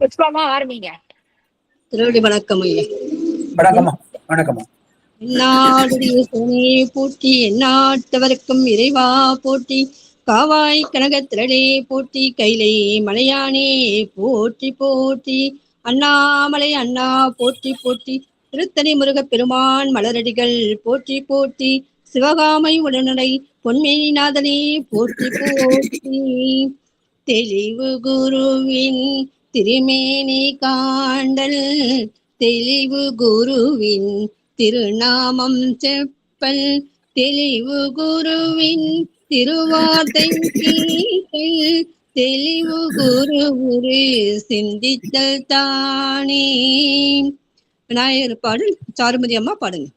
புஷ்பமா ஆரம்பிங்க. திருவடி வணக்கம் ஐயா. வணக்கம்மா. வணக்கம்மா. என்னாடுடைய சோனே போற்றி, எந்நாட்டவர்க்கும் இறைவா போற்றி, காவாய் கனகத்திரளே போற்றி, கைலை மலையானே போற்றி போற்றி, அண்ணாமலை அண்ணா போற்றி போற்றி, திருத்தணி முருகப் பெருமான் மலரடிகள் போற்றி போற்றி, சிவகாமை உடனடை பொன்மேனிநாதனே போற்றி போற்றி, தெளிவு குருவின் திருமேனி காண்டல், தெளிவு குருவின் திருநாமம் செப்பல், தெளிவு குருவின் திருவார்த்தை கேட்டல், தெளிவு குரு குரு சிந்தித்தல் தானே. விநாயகர் பாடல் சாருமதி அம்மா பாடுங்க.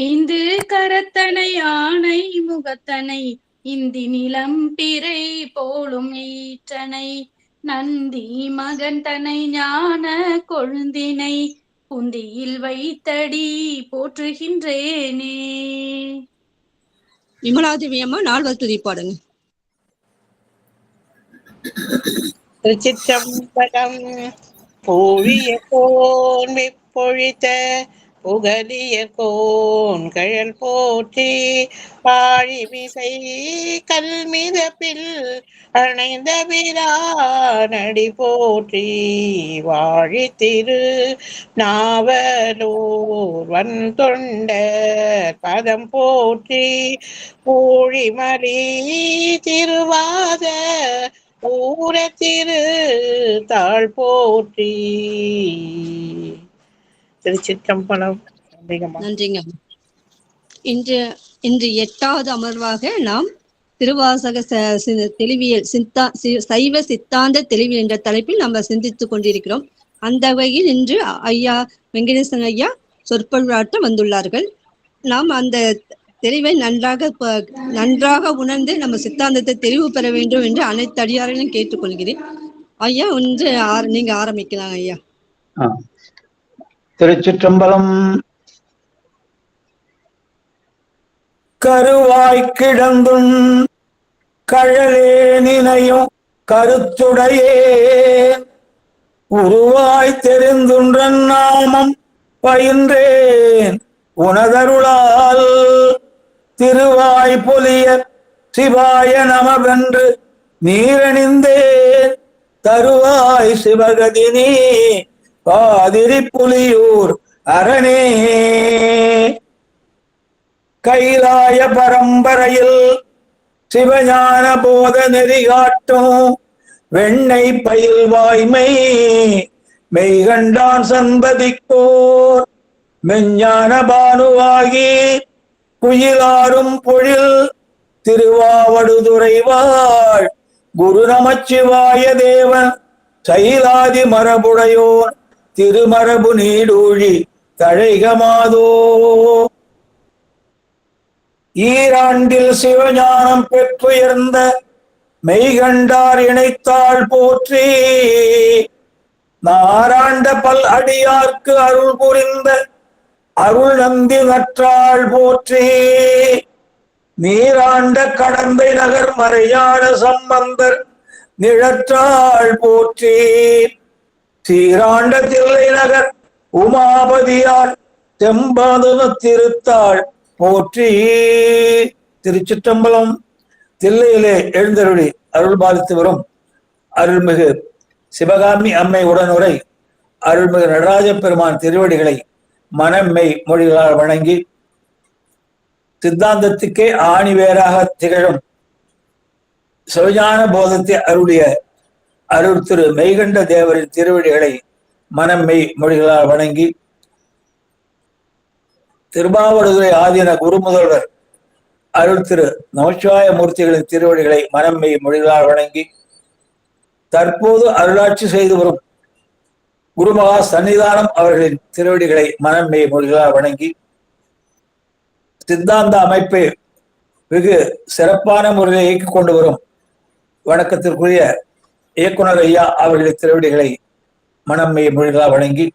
ஐந்து கரத்தனை ஆணை முகத்தனை, இந்தி நிலம் பிறை போலும் ஈற்றனை, நந்தி மகன் தனை ஞான கொழுந்தினை, புந்தியில் வைத்தடி போற்றுகின்றேனே. விமலாதேவி அம்மா நால்வர் துதி பாடுங்க. திருச்சிற்றம்பலம். பூழிய கோன் வெப்பொழித்த புகலிய கோன் கழல் போற்றி, பாழிமிசை கல்மிதப்பில் அணைந்த பிரானடி போற்றி, வாழி திரு நாவலூர் வன் தொண்டர் பதம் போற்றி, ஊழிமலி திருவாத ஊர திரு தாழ் போற்றி. திருச்சிற்றம்பலம். நன்றிங்க. இன்று 8வது அமர்வாக நாம் திருவாசக தெளிவியல் சைவ சித்தாந்த தெளிவியல் என்ற தலைப்பில் நம்ம சிந்தித்துக் கொண்டிருக்கிறோம். அந்த வகையில் இன்று ஐயா வெங்கடேசன் ஐயா சொற்பொழிவாற்ற வந்துள்ளார்கள். நாம் அந்த தெளிவை நன்றாக உணர்ந்து நம்ம சித்தாந்தத்தை தெளிவு பெற வேண்டும் என்று அனைத்து அடியாரையும் கேட்டுக்கொள்கிறேன். ஐயா ஒன்று நீங்க ஆரம்பிக்கலாம் ஐயா. திருச்சிற்றம்பலம். கருவாய் கிடந்தும் கழலே நினையும் கருத்துடையே, உருவாய் தெரிந்துன்றன் நாமம் பயின்றேன் உனதருளால், திருவாய் பொலிய சிவாய நமவென்று நீரணிந்தேன், தருவாய் சிவகதினி பாதிரி புலியூர் அரணே. கைலாய பரம்பரையில் சிவஞான போத நெறி காட்டும், வெண்ணை பயில் வாய்மை மெய்கண்டான் சன்பதிக்கோர், மெஞ்ஞான பானுவாகி குயிலாரும் பொழில் திருவாவடுதுறைவாள் குரு நமச்சிவாய தேவன், சைலாதி மரபுடையோன் திருமரபு நீடூழி தழைகமாதோ. ஈராண்டில் சிவஞானம் பெற்றுயர்ந்த மெய்கண்டார் இணைத்தாள் போற்றி, நாராண்ட பல் அடியார்க்கு அருள் புரிந்த அருள் நந்தி நற்றாள் போற்றி, நீராண்ட கடந்தை நகர் மறையான சம்பந்தர் நிழற்றாள் போற்றி, சீராண்ட தில்லை நகர் உமாபதியார் செம்பாதன திருத்தாள் போற்றி. திருச்சிற்றம்பலம். தில்லையிலே எழுந்தருளி அருள் பாலித்து வரும் அருள்மிகு சிவகாமி அம்மை உடனுரை அருள்மிகு நடராஜ பெருமான் திருவடிகளை மனம்மை மொழிகளால் வணங்கி, சித்தாந்தத்துக்கே ஆணிவேராக திகழும் சிவஞான போதத்தை அருளிய அருள் திரு மெய்கண்ட தேவரின் திருவடிகளை மனம்மை மொழிகளால் வணங்கி, திருமாவடுதுறை ஆதீன குரு முதல்வர் அருள் திரு நமச்சிவாய மூர்த்திகளின் திருவடிகளை மனம்மை மொழிகளால் வணங்கி, தற்போது அருளாட்சி செய்து வரும் குருமகா சன்னிதானம் அவர்களின் திருவடிகளை மனம்மை மொழிகளால் வணங்கி, சித்தாந்த அமைப்பை வெகு சிறப்பான முறையில் இயக்கிக் கொண்டு வரும் வணக்கத்திற்குரிய இயக்குனர் ஐயா அவர்களின் திருவடிகளை மனம்மை மொழிகளால் வணங்கி,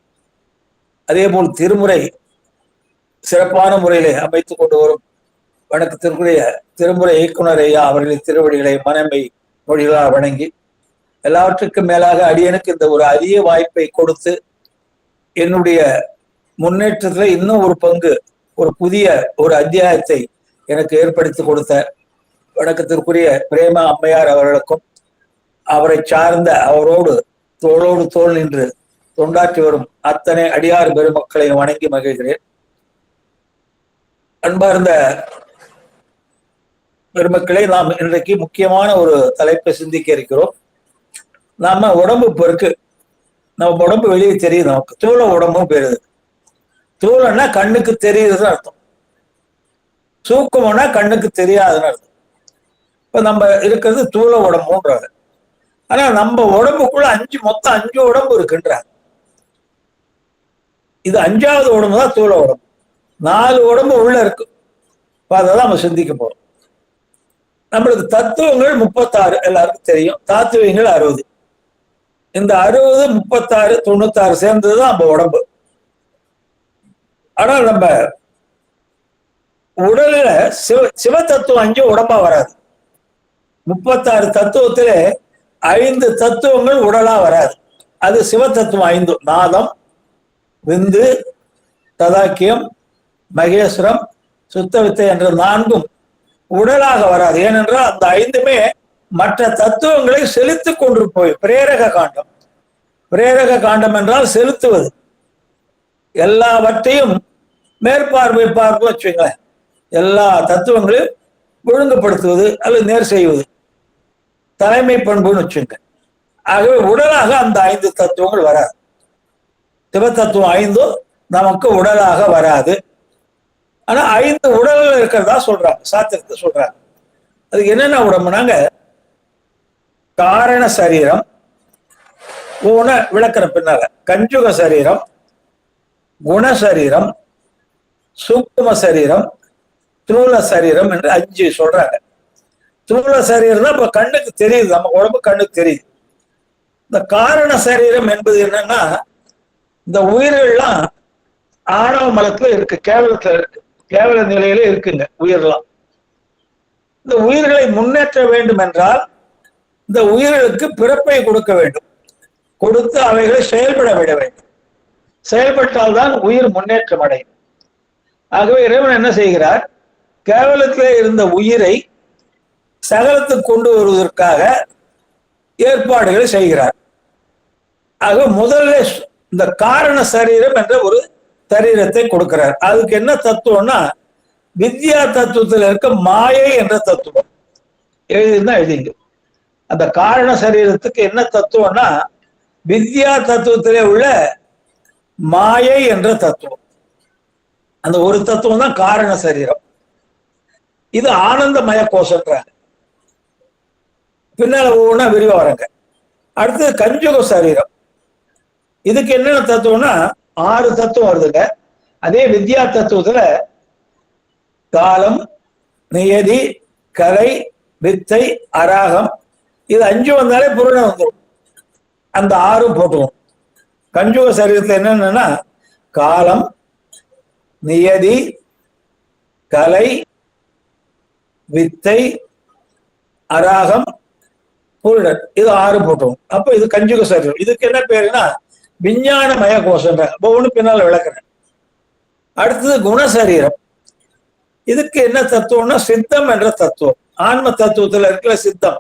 அதே போல் திருமுறை சிறப்பான முறையிலே அமைத்துக் கொண்டு வரும் வணக்கத்திற்குரிய திருமுறை இயக்குனர் ஐயா அவர்களின் திருவடிகளை மனம்மை மொழிகளால் வணங்கி, எல்லாவற்றுக்கும் மேலாக அடியனுக்கு இந்த ஒரு அரிய வாய்ப்பை கொடுத்து என்னுடைய முன்னேற்றத்துல இன்னும் ஒரு பங்கு, ஒரு புதிய ஒரு அத்தியாயத்தை எனக்கு ஏற்படுத்தி கொடுத்த வணக்கத்திற்குரிய பிரேமா அம்மையார் அவர்களுக்கும், அவரை சார்ந்த அவரோடு தோளோடு தோள் நின்று தொண்டாற்றி வரும் அத்தனை அடியார் பெருமக்களையும் வணங்கி மகிழ்கிறேன். அன்பார்ந்த பெருமக்களே, நாம் இன்றைக்கு முக்கியமான ஒரு தலைப்பை சிந்திக்க இருக்கிறோம். நாம உடம்பு இப்போ இருக்கு, நம்ம உடம்பு வெளியே தெரியுது, நமக்கு தூள உடம்பும் பெறுது. தூளன்னா கண்ணுக்கு தெரியுதுன்னு அர்த்தம், சூக்கம்னா கண்ணுக்கு தெரியாதுன்னு அர்த்தம். இப்ப நம்ம இருக்கிறது தூள உடம்புன்றாங்க. ஆனா நம்ம உடம்புக்குள்ள மொத்தம் 5 உடம்பு இருக்குன்றாங்க. இது 5வது உடம்பு தான் தூள உடம்பு. 4 உடம்பு உள்ள இருக்கு. அதான் நம்ம சிந்திக்க போறோம். நம்மளுக்கு தத்துவங்கள் 36 எல்லாருக்கும் தெரியும், தாத்துவங்கள் 60. இந்த 60, 36, 96 சேர்ந்ததுதான் நம்ம உடம்பு. ஆனா நம்ம உடல்ல சிவ தத்துவம் 5 உடம்பா வராது. 36 தத்துவத்திலே 5 தத்துவங்கள் உடலா வராது. அது சிவ தத்துவம் 5: நாதம், விந்து, ததாக்கியம், மகேஸ்வரம், சுத்தவித்தை என்ற 4ம் உடலாக வராது. ஏனென்றால் அந்த 5மே மற்ற தத்துவங்களை செலுத்தி கொண்டு போய் பிரேரக காண்டம். பிரேரக காண்டம் என்றால் செலுத்துவது, எல்லாவற்றையும் மேற்பார்வை பார்ப்பு வச்சுங்களேன், எல்லா தத்துவங்களையும் ஒழுங்குபடுத்துவது அல்லது நேர் செய்வது தலைமை பண்புன்னு வச்சுங்க. ஆகவே உடலாக அந்த 5 தத்துவங்கள் வராது. சிவ தத்துவம் 5ம் நமக்கு உடலாக வராது. ஆனா 5 உடல்ல இருக்கிறதா சொல்றாங்க, சாத்திரத்தை சொல்றாங்க. அதுக்கு என்னென்ன உடம்புனாங்க, காரண சரீரம், ஊன விளக்கிற பின்னால கஞ்சுக சரீரம், குணசரீரம், சூக்ம சரீரம், தூள சரீரம் என்று 5 சொல்றாங்க. தூள சரீரம் தான் இப்ப கண்ணுக்கு தெரியுது, நம்ம உடம்பு கண்ணுக்கு தெரியுது. இந்த காரண சரீரம் என்பது என்னன்னா, இந்த உயிர்கள்லாம் ஆணவ மலத்துல இருக்கு, கேவலத்துல இருக்கு, கேவல நிலையில இருக்குங்க உயிரெல்லாம். இந்த உயிர்களை முன்னேற்ற வேண்டும் என்றால் இந்த உயிர்களுக்கு பிறப்பை கொடுக்க வேண்டும், கொடுத்து அவைகளை செயல்பட விட வேண்டும். செயல்பட்டால்தான் உயிர் முன்னேற்றம் அடையும். ஆகவே இறைவன் என்ன செய்கிறார், கேவலத்திலே இருந்த உயிரை சகலத்துக்கு கொண்டு வருவதற்காக ஏற்பாடுகளை செய்கிறார். ஆக முதல்ல இந்த காரண சரீரம் என்ற ஒரு சரீரத்தை கொடுக்கிறார். அதுக்கு என்ன தத்துவம்னா, வித்யா தத்துவத்தில் இருக்க மாயை என்ற தத்துவம் எழுதிதான் எழுதிங்க. அந்த காரண சரீரத்துக்கு என்ன தத்துவம்னா, வித்யா தத்துவத்திலே உள்ள மாயை என்ற தத்துவம். அந்த ஒரு தத்துவம் தான் காரண சரீரம். இது ஆனந்தமய கோஷன்றாங்க, பின்னால ஒவ்வொன்றா விரிவா வரங்க. அடுத்தது கஞ்சுக சரீரம். இதுக்கு என்னென்ன தத்துவம்னா 6 தத்துவம் வருதுங்க. அதே வித்யா தத்துவத்துல காலம், நியதி, கலை, வித்தை, அராகம், இது 5 வந்தாலே பொருளை வந்துடும். அந்த 6 போட்டுவோம். கஞ்சுக சரீரத்துல என்னன்னா காலம், நியதி, கலை, வித்தை, அராகம், பொருளன், இது 6 போட்டுவோம். அப்ப இது கஞ்சுக சரீரம். இதுக்கு என்ன பேருன்னா விஞ்ஞானமய கோஷம். ஒவ்வொன்று பின்னால் விளக்குறேன். அடுத்தது குணசரீரம். இதுக்கு என்ன தத்துவம்னா சித்தம் என்ற தத்துவம். ஆன்ம தத்துவத்துல இருக்கிற சித்தம்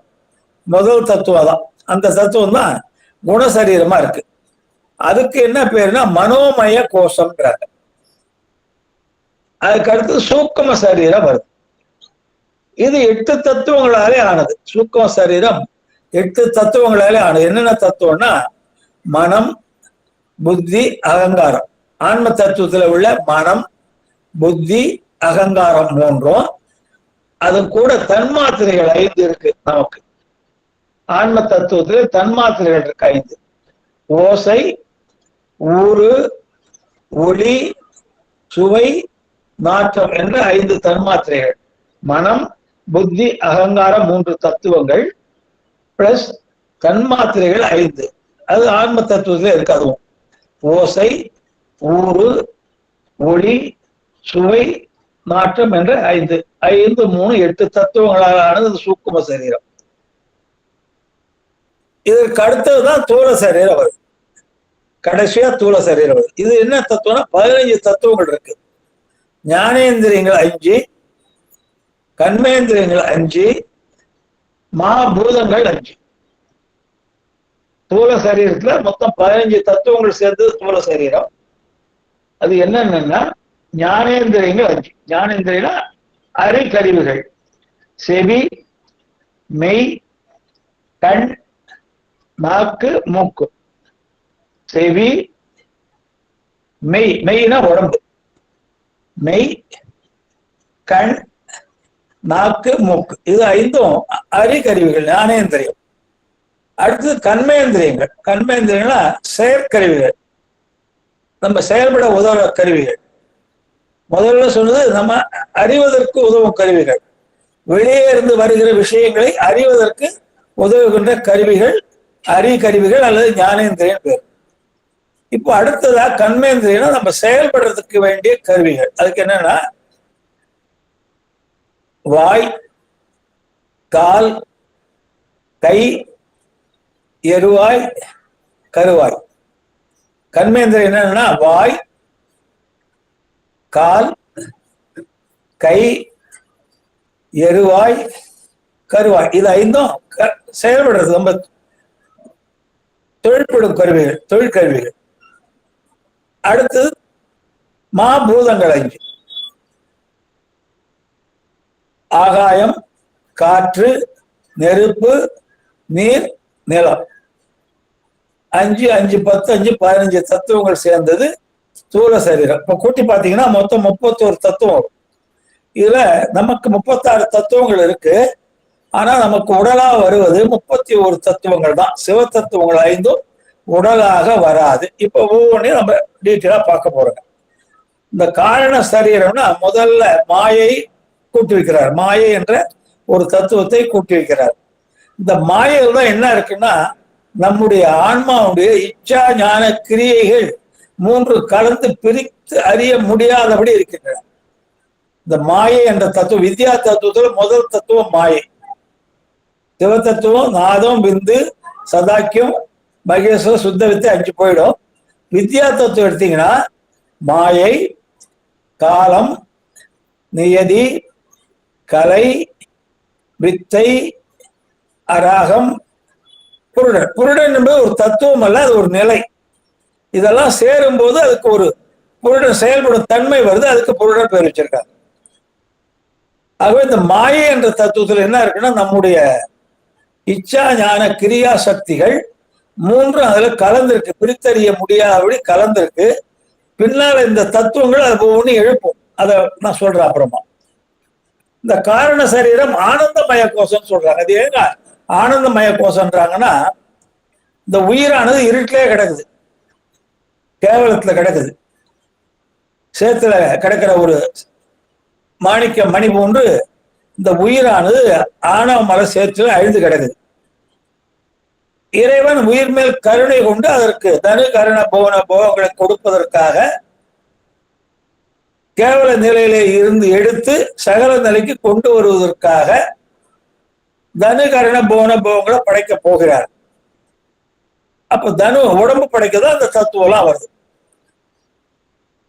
முதல் தத்துவம் தான். அந்த தத்துவம் தான் குணசரீரமா இருக்கு. அதுக்கு என்ன பேருனா மனோமய கோஷம்ன்றாங்க. அதுக்கு அடுத்து சூக்கும சரீரம் வருது. இது 8 தத்துவங்களாலே ஆனது. சூக்கும சரீரம் 8 தத்துவங்களாலே ஆனது. என்னென்ன தத்துவம்னா மனம், புத்தி, அகங்காரம். ஆன்ம தத்துவத்துல உள்ள மனம், புத்தி, அகங்காரம் 3ம், அது கூட தன்மாத்திரைகள் 5 இருக்கு நமக்கு. ஆன்ம தத்துவத்துல தன்மாத்திரைகள் இருக்கு 5: ஓசை, ஊறு, ஒளி, சுவை, நாற்றம் என்ற 5 தன்மாத்திரைகள். மனம், புத்தி, அகங்காரம் 3 தத்துவங்கள் பிளஸ் தன்மாத்திரைகள் 5. அது ஆன்ம தத்துவத்துல இருக்கு. அதுவும் ஓசை, ஊறு, ஒளி, சுவை, நாற்றம் என்ற 5 5 3 8 தத்துவங்களால் ஆனது சூக்கும சரீரம். இதற்கு அடுத்ததுதான் தூல சரீரம் வருது. கடைசியா தூல சரீரம் வருது. இது என்ன தத்துவம்னா 15 தத்துவங்கள் இருக்கு. ஞானேந்திரியங்கள் 5, கர்மேந்திரியங்கள் 5, மகாபூதங்கள் 5. தூல சரீரத்துல மொத்தம் 15 தத்துவங்கள் சேர்ந்தது தூல சரீரம். அது என்னன்னா ஞானேந்திரியங்கள் 5. ஞானேந்திரியனா அறிகருவிகள். செவி, மெய், கண், நாக்கு, மூக்கு. செவி, மெய், மெய்னா உடம்பு, மெய், கண், நாக்கு, மூக்கு. இது 5 அறிகருவிகள், ஞானேந்திரியம். அடுத்தது கர்மேந்திரியங்கள். கர்மேந்திரியங்களா செயற்கருவிகள், நம்ம செயல்பட உதவுற கருவிகள். முதல்ல சொன்னது நம்ம அறிவதற்கு உதவும் கருவிகள், வெளியே இருந்து வருகிற விஷயங்களை அறிவதற்கு உதவுகின்ற கருவிகள் அறிகருவிகள் அல்லது ஞானேந்திரியன் பேர். இப்போ அடுத்ததா கர்மேந்திரியனா நம்ம செயல்படுறதுக்கு வேண்டிய கருவிகள். அதுக்கு என்னன்னா வாய், கால், கை, எருவாய், கருவாய். கர்மேந்திரியம் என்னன்னா வாய், கால், கை, எருவாய், கருவாய். இது 5 செயல்படுறது நம்ம தொழிற்படும் கருவிகள், தொழிற்கருவிகள். அடுத்தது மாபூதங்கள் 5. ஆகாயம், காற்று, நெருப்பு, நீர், நிலம். 5, 5, 10, 5, 15 தத்துவங்கள் சேர்ந்தது ஸ்தூல சரீரம். இப்ப கூட்டி பாத்தீங்கன்னா மொத்தம் 31 தத்துவம். இதுல நமக்கு 36 தத்துவங்கள் இருக்கு. ஆனா நமக்கு உடலா வருவது 31 தத்துவங்கள் தான். சிவ தத்துவங்கள் 5 உடலாக வராது. இப்ப ஒவ்வொன்றையும் நம்ம டீட்டெயிலா பார்க்க போறோம். இந்த காரண சரீரம்னா முதல்ல மாயை கூட்டி வைக்கிறார். மாயை என்ற ஒரு தத்துவத்தை கூட்டி வைக்கிறார். இந்த மாயையில் தான் என்ன இருக்குன்னா நம்முடைய ஆன்மாவுடைய இச்சா ஞான கிரியைகள் 3 கலந்து பிரித்து அறிய முடியாதபடி இருக்கின்றன. இந்த மாயை என்ற தத்துவம், வித்யா தத்துவத்துல முதல் தத்துவம் மாயை. சிவ தத்துவம் நாதம், விந்து, சதாக்கியம், மகேஸ்வர, சுத்த வித்தை 5 போயிடும். வித்யா தத்துவம் எடுத்தீங்கன்னா மாயை, காலம், நியதி, கலை, வித்தை, அராகம், புருடன். புருடன் என்பது ஒரு தத்துவம் அல்ல, அது ஒரு நிலை. இதெல்லாம் சேரும் போது அதுக்கு ஒரு புருடன் செயல்படும் தன்மை வருது. அதுக்கு புருடன் பேர் வச்சிருக்காங்க. ஆகவே இந்த மாயை என்ற தத்துவத்துல என்ன இருக்குன்னா நம்முடைய இச்சா ஞான கிரியா சக்திகள் 3 அதுல கலந்திருக்கு, பிரித்தறிய முடியாதபடி கலந்திருக்கு. பின்னால இந்த தத்துவங்கள் அது ஒவ்வொன்று எழுப்பும். அதை நான் சொல்றேன் அப்புறமா. இந்த காரண சரீரம் ஆனந்தமய கோஷம் சொல்றாங்க. அது ஏங்க ஆனந்தமய கோஷம்ன்றாங்கன்னா இந்த உயிரானது இருட்டிலே கிடக்குது, கேவலத்துல கிடக்குது. சேத்துல கிடக்கிற ஒரு மாணிக்க மணி போன்று இந்த உயிரானது ஆணவ மர சேத்துல அழிந்து கிடக்குது. இறைவன் உயிர் மேல் கருணை கொண்டு அதற்கு தனு கருண போன போகங்களை கொடுப்பதற்காக கேவல நிலையிலே இருந்து எடுத்து சகல நிலைக்கு கொண்டு வருவதற்காக தனு கருண போன போகங்களை படைக்க போகிறார். அப்ப தனு உடம்பு படைக்கதான் அந்த தத்துவம்லாம் வருது.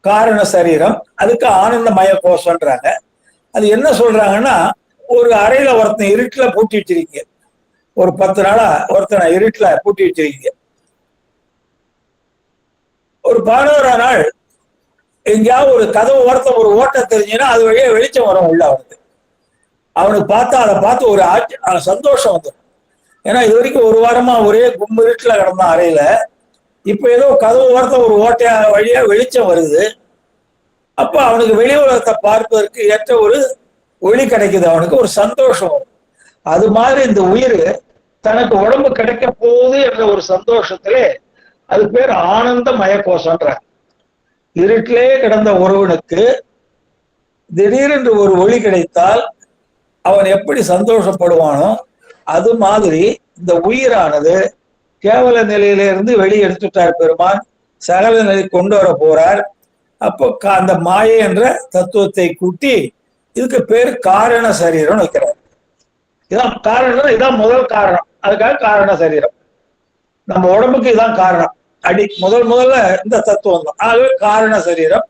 காரண சரீரம், அதுக்கு ஆனந்தமய கோஷம்ன்றாங்க. அது என்ன சொல்றாங்கன்னா ஒரு அறையில ஒருத்தன் இருட்டுல பூட்டி வச்சிருக்கீங்க, ஒரு 10 நாளா ஒருத்தனை இருட்டுல பூட்டி வச்சிருக்கீங்க. ஒரு 11ஆம் நாள் எங்கேயாவது ஒரு கதவு ஓரத்தை ஒரு ஓட்ட தெரிஞ்சுன்னா அது வழியா வெளிச்சம் வரும் உள்ள. அவனுக்கு பார்த்தா அதை பார்த்து ஒரு சந்தோஷம் வந்துடும். ஏன்னா இது வரைக்கும் ஒரு வாரமா ஒரே கும்பு இருட்டுல கிடந்தான் அறையில. இப்ப ஏதோ கதவு ஓரத்தை ஒரு ஓட்டையா வழியா வெளிச்சம் வருது. அப்ப அவனுக்கு வெளி உலகத்தை பார்ப்பதற்கு ஏற்ற ஒரு ஒளி கிடைக்குது, அவனுக்கு ஒரு சந்தோஷம் வரும். அது மாதிரி இந்த உயிர் தனக்கு உடம்பு கிடைக்க போகுது என்ற ஒரு சந்தோஷத்திலே, அது பேர் ஆனந்த மயக்கோஷன்ற. இருட்டிலே கிடந்த ஒருவனுக்கு திடீரென்று ஒரு ஒளி கிடைத்தால் அவன் எப்படி சந்தோஷப்படுவானோ அது மாதிரி இந்த உயிரானது கேவல நிலையிலிருந்து வெளியே எடுத்துட்டார் பெருமான், சகல நிலை கொண்டு வர போறார். அப்போ அந்த மாயை என்ற தத்துவத்தை கூட்டி இதுக்கு பேர் காரண சரீரம் வைக்கிறார். இதான் காரணம், இதான் முதல் காரணம். அதுக்காக காரண சரீரம். நம்ம உடம்புக்கு இதுதான் காரணம். முதல்ல இந்த தத்துவம் தான். ஆகவே காரண சரீரம்.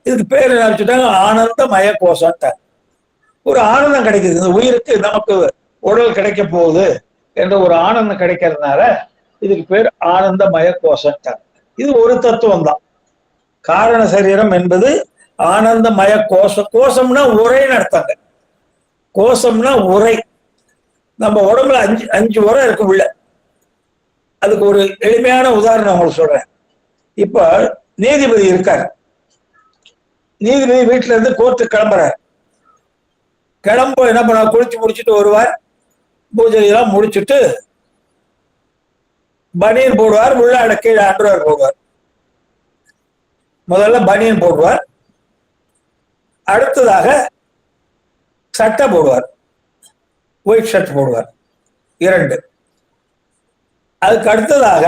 இதுக்கு பேர் என்ன வச்சுட்டாங்க? ஆனந்தமய கோஷம். ஒரு ஆனந்தம் கிடைக்குது இந்த உயிருக்கு, நமக்கு உடல் கிடைக்க போகுது என்ற ஒரு ஆனந்தம் கிடைக்கிறதுனால இதுக்கு பேர் ஆனந்தமய கோஷம். இது ஒரு தத்துவம் தான். காரண சரீரம் என்பது ஆனந்தமய கோஷம். கோஷம்னா உரைன்னு அர்த்தங்க. கோஷம்னா உரை. நம்ம உடம்புல அஞ்சு உரை இருக்கு உள்ள. அதுக்கு ஒரு எளிமையான உதாரணம் உங்களுக்கு சொல்றேன். இப்ப நீதிபதி இருக்காரு. நீதிபதி வீட்டுல இருந்து கோர்ட்டு கிளம்புறாரு. என்ன பண்ண, குளிச்சு முடிச்சுட்டு வருவார், பூஜை எல்லாம் முடிச்சுட்டு பனியன் போடுவார், உள்ள கீழே அண்டர்வேர் போடுவார். முதல்ல பனியன் போடுவார், அடுத்ததாக சட்டை போடுவார், ஒயிட் ஷர்ட் போடுவார் 2. அதுக்கு அடுத்ததாக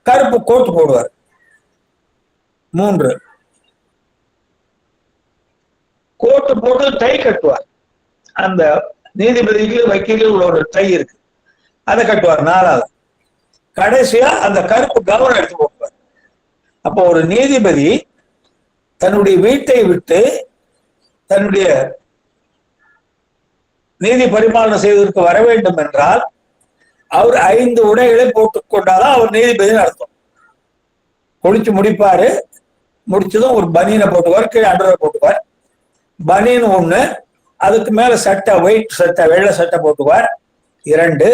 கருப்பு கோட் போடுவார் 3. கோட்டு போட்டு டை கட்டுவார். அந்த நீதிபதிக்கு வக்கீலுக்கு உள்ள ஒரு டை இருக்கு, அதை கட்டுவார் 4வது. கடைசியா அந்த கருப்பு கவனம் எடுத்து போடுவார். அப்போ ஒரு நீதிபதி தன்னுடைய வீட்டை விட்டு தன்னுடைய நீதி பரிமாணம் செய்வதற்கு வர வேண்டும் என்றால் அவர் 5 உடைகளை போட்டுக் கொண்டாதான் அவர் நீதிபதினு அர்த்தம். குளிச்சு முடிப்பாரு, முடிச்சதும் ஒரு பனியனை போட்டுவார், கீழே அண்டர்வேர் போட்டுவார். பனியன் 1, அதுக்கு மேல சட்டை, ஒயிட் சட்டை, வெள்ளை சட்டை போட்டுவார் 2.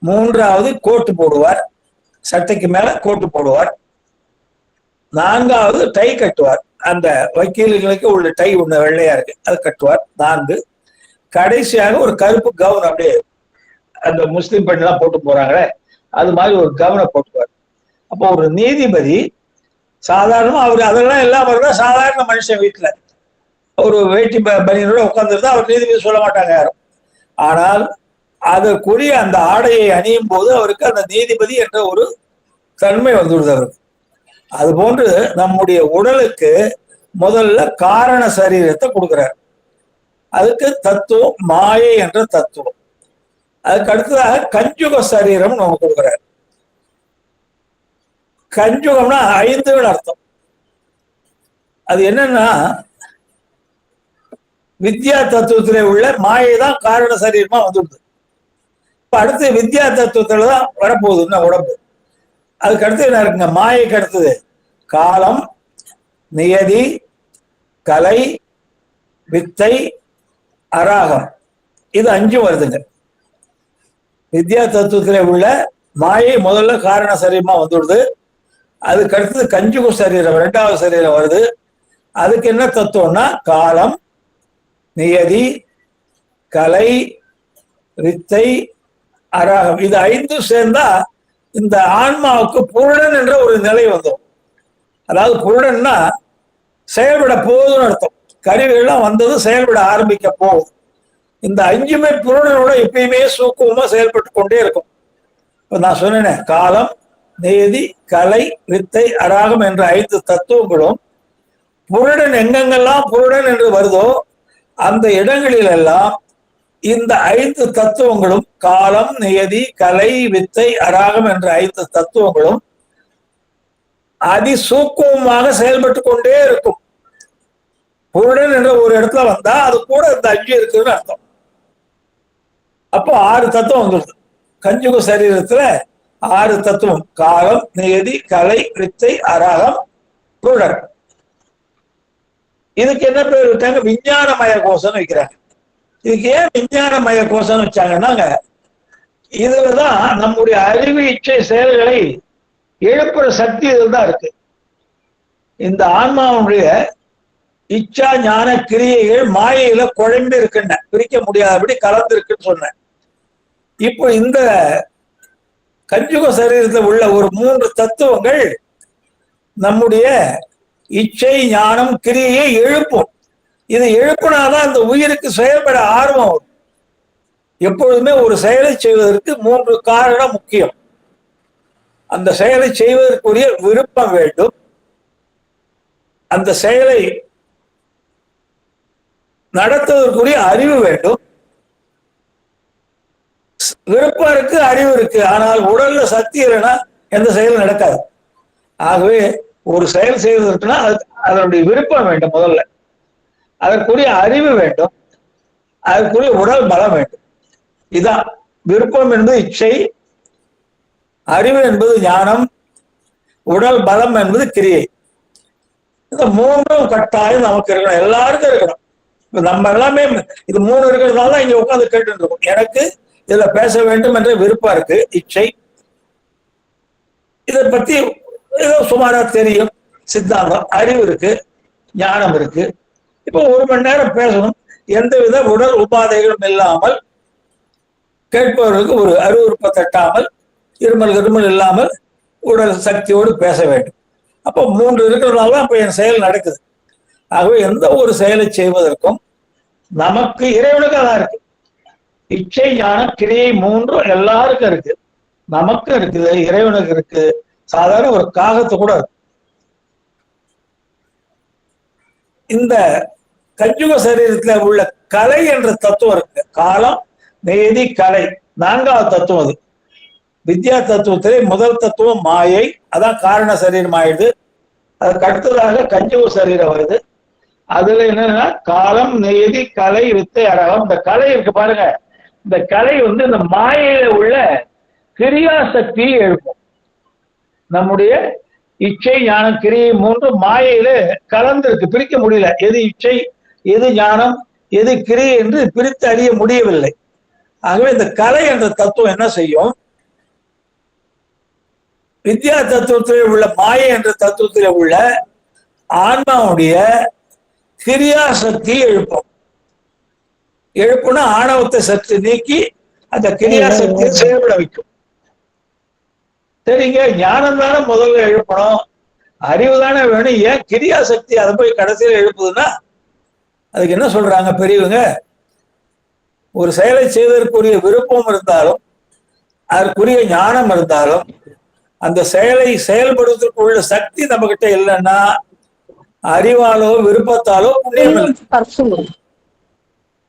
3வது கோட்டு போடுவார், சட்டைக்கு மேல கோட்டு போடுவார். 4வது டை கட்டுவார். அந்த வக்கீல்களுக்கு உள்ள டை ஒண்ணு வெள்ளையா இருக்கு, அது கட்டுவார் 4. கடைசியாக ஒரு கருப்பு கவுன், அப்படியே அந்த முஸ்லிம் பெண் எல்லாம் போட்டு போறாங்களே அது மாதிரி ஒரு கவனை போட்டுவார். அப்போ ஒரு நீதிபதி சாதாரணமா அவர் அதெல்லாம் எல்லாம் வருதா, சாதாரண மனுஷன் வீட்டுல ஒரு வேட்டி பனியனோட உட்கார்ந்துருந்தா அவர் நீதிபதி சொல்ல மாட்டாங்க யாரும். ஆனால் அதற்குரிய அந்த ஆடையை அணியும் போது அவருக்கு அந்த நீதிபதி என்ற ஒரு தன்மை வந்துடுது அவருக்கு. அது போன்று நம்முடைய உடலுக்கு முதல்ல காரண சரீரத்தை கொடுக்கிறார். அதுக்கு தத்துவம் மாயை என்ற தத்துவம். அதுக்கு அடுத்ததாக கஞ்சுக சரீரம் நம்ம கொடுக்கிறார். கஞ்சுகம்னா 5 அர்த்தம். அது என்னன்னா, வித்யா தத்துவத்திலே உள்ள மாயை தான் காரண சரீரமா வந்துடுது. இப்ப அடுத்து வித்யா தத்துவத்துல தான் வரப்போகுது உடம்பு. அதுக்கு அடுத்து என்ன இருக்குங்க? மாயைக்கு அடுத்தது காலம், நியதி, கலை, வித்தை, அராகம். இது 5 வருதுங்க. வித்யா தத்துவத்திலே உள்ள மாயை முதல்ல காரண சரீரமா வந்துடுது. அதுக்கு அடுத்தது கஞ்சுக சரீரம் 2வது சரீரம் வருது. அதுக்கு என்ன தத்துவம்னா காலம், நியதி, கலை, வித்தை, அராகம். இது 5 சேர்ந்தா இந்த ஆன்மாவுக்கு புருடன் என்ற ஒரு நிலை வந்துடும். அதாவது புருடன்னா செயல்பட போகுதுன்னு அர்த்தம். கருவிகள்லாம் வந்தது செயல்பட ஆரம்பிக்க போகுது. இந்த 5மே புருடனோட எப்பயுமே சூக்குவமா செயல்பட்டு கொண்டே இருக்கும். இப்ப நான் சொன்னேன், காலம், நியதி, கலை, வித்தை, அராகம் என்ற 5 தத்துவங்களும் புருடன் எங்கெங்கெல்லாம் புருடன் என்று வருதோ அந்த இடங்களிலெல்லாம் இந்த 5 தத்துவங்களும் காலம், நியதி, கலை, வித்தை, அராகம் என்ற 5 தத்துவங்களும் அதிசூக்குவமாக செயல்பட்டு கொண்டே இருக்கும். புருடன் என்ற ஒரு இடத்துல வந்தா அது கூட இந்த 5 இருக்குன்னு அர்த்தம். அப்போ 6 தத்துவம் வந்துடுது. கஞ்சுக சரீரத்துல 6 தத்துவம்: காலம், நியதி, கலை, வித்தை, அராகம், புருடன். இதுக்கு என்ன பேர் வச்சாங்க? விஞ்ஞானமய கோஷம்னு வைக்கிறாங்க. இதுக்கு ஏன் விஞ்ஞானமய கோஷம்னு வச்சாங்கன்னாங்க, இதுலதான் நம்முடைய அறிவு இச்சை செயல்களை எழுப்புற சக்தி இதுதான் இருக்கு. இந்த ஆன்மாவுடைய இச்சா ஞான கிரியைகள் மாயையில குழம்பு இருக்குன்னு, பிரிக்க முடியாதபடி கலந்து இருக்குன்னு சொன்னேன். இப்போ இந்த கஞ்சுக சரீரத்தில் உள்ள ஒரு 3 தத்துவங்கள் நம்முடைய இச்சை, ஞானம், கிரியையை எழுப்பும். இது எழுப்புனாதான் அந்த உயிருக்கு செயல்பட ஆர்வம் வரும். எப்பொழுதுமே ஒரு செயலை செய்வதற்கு 3 காரணம் முக்கியம். அந்த செயலை செய்வதற்குரிய விருப்பம் வேண்டும், அந்த செயலை நடத்துவதற்குரிய அறிவு வேண்டும், விருப்பம் இருக்கு, அறிவு இருக்கு, ஆனால் உடல்ல சக்தி இல்லைன்னா எந்த செயலும் நடக்காது. ஆகவே ஒரு செயல் செய்வதற்குன்னா அதனுடைய விருப்பம் வேண்டும், முதல்ல அதற்குரிய அறிவு வேண்டும், அதற்குரிய உடல் பலம் வேண்டும். இதான் விருப்பம் என்பது இச்சை, அறிவு என்பது ஞானம், உடல் பலம் என்பது கிரியை. இந்த மூன்றும் கட்டாயம் நமக்கு இருக்கணும், எல்லாருக்கும் இருக்கணும். இப்ப நம்ம எல்லாமே இது மூணு இருக்கிறதுனால தான் இங்க உட்காந்து கேட்டு இருக்கோம். எனக்கு இதுல பேச வேண்டும் என்ற விருப்பம் இருக்கு, இச்சை. இதை பத்தி ஏதோ சுமாரா தெரியும், சித்தாந்தம், அறிவு இருக்கு, ஞானம் இருக்கு. இப்போ 1 மணி நேரம் பேசணும், எந்தவித உடல் உபாதைகளும் இல்லாமல், கேட்பவர்களுக்கு ஒரு அருவருப்பை தட்டாமல், இருமல் இல்லாமல் உடல் சக்தியோடு பேச வேண்டும். அப்போ 3 இருக்கிறதுனால தான் இப்ப என் செயல் நடக்குது. ஆகவே எந்த ஒரு செயலை செய்வதற்கும் நமக்கு இறைவனுக்கு அதான் இருக்கு. இச்சை, ஞானம், கிரியை 3 எல்லாருக்கும் இருக்கு. நமக்கு இருக்குது, இறைவனுக்கு இருக்கு, சாதாரண ஒரு காகத்து கூட இருக்கு. இந்த கஞ்சுக சரீரத்துல உள்ள கலை என்ற தத்துவம் இருக்கு. காலம், நேதி, கலை 4வது தத்துவம். அது வித்யா தத்துவத்திலே முதல் தத்துவம் மாயை, அதான் காரண சரீரம் ஆயிடுது. அதுக்கு அடுத்ததாக கஞ்சுக சரீரம் வருது. அதுல என்னன்னா காலம், நேதி, கலை, வித்தை, அரகம். இந்த கலை இருக்கு பாருங்க, இந்த கலை இந்த மாயையில உள்ள கிரியாசக்தியை எழுப்பும். நம்முடைய இச்சை, ஞானம், கிரியை 3 மாயையில கலந்து இருக்கு, பிரிக்க முடியல. எது இச்சை, எது ஞானம், எது கிரியை என்று பிரித்து அறிய முடியவில்லை. ஆகவே இந்த கலை என்ற தத்துவம் என்ன செய்யும், வித்யா தத்துவத்திலே உள்ள மாயை என்ற தத்துவத்திலே உள்ள ஆன்மாவுடைய கிரியாசக்தியை எழுப்பும். எழுப்புனா ஆணவத்தை சற்று நீக்கி அந்த கிரியாசக்தியை செயல்பட வைக்கும். சரிங்க, ஞானம் தானே முதல்ல எழுப்பணும், அறிவு தானே வேணும், ஏன் கிரியாசக்தி அதை போய் கடைசியில் எழுப்புதுன்னா அதுக்கு என்ன சொல்றாங்க பெரியவங்க, ஒரு செயலை செய்வதற்குரிய விருப்பம் இருந்தாலும், அதற்குரிய ஞானம் இருந்தாலும், அந்த செயலை செயல்படுவதற்கு உள்ள சக்தி நம்ம கிட்ட இல்லைன்னா அறிவாலோ விருப்பத்தாலோ புண்ணியம் இல்லை.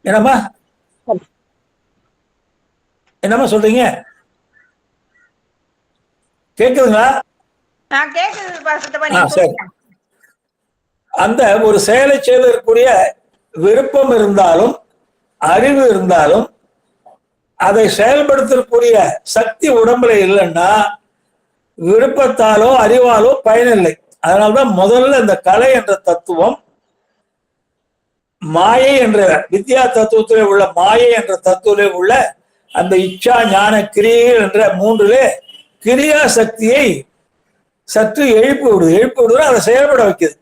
என்னம்மா என்னம்மா சொல்றீங்க, கேக்குதுங்களா? சரி. அந்த ஒரு செயலை செய்வதற்குரிய விருப்பம் இருந்தாலும், அறிவு இருந்தாலும், அதை செயல்படுத்தக்கூடிய சக்தி உடம்புல இல்லைன்னா விருப்பத்தாலோ அறிவாலோ பயனில்லை. அதனால்தான் முதல்ல இந்த கலை என்ற தத்துவம் மாயை என்ற வித்யா தத்துவத்திலே உள்ள மாயை என்ற தத்துவத்திலே உள்ள அந்த இச்சா, ஞான, கிரியைகள் என்ற 3லே கிரியா சக்தியை சற்று எழுப்பி விடுது, அதை செயல்பட வைக்குது.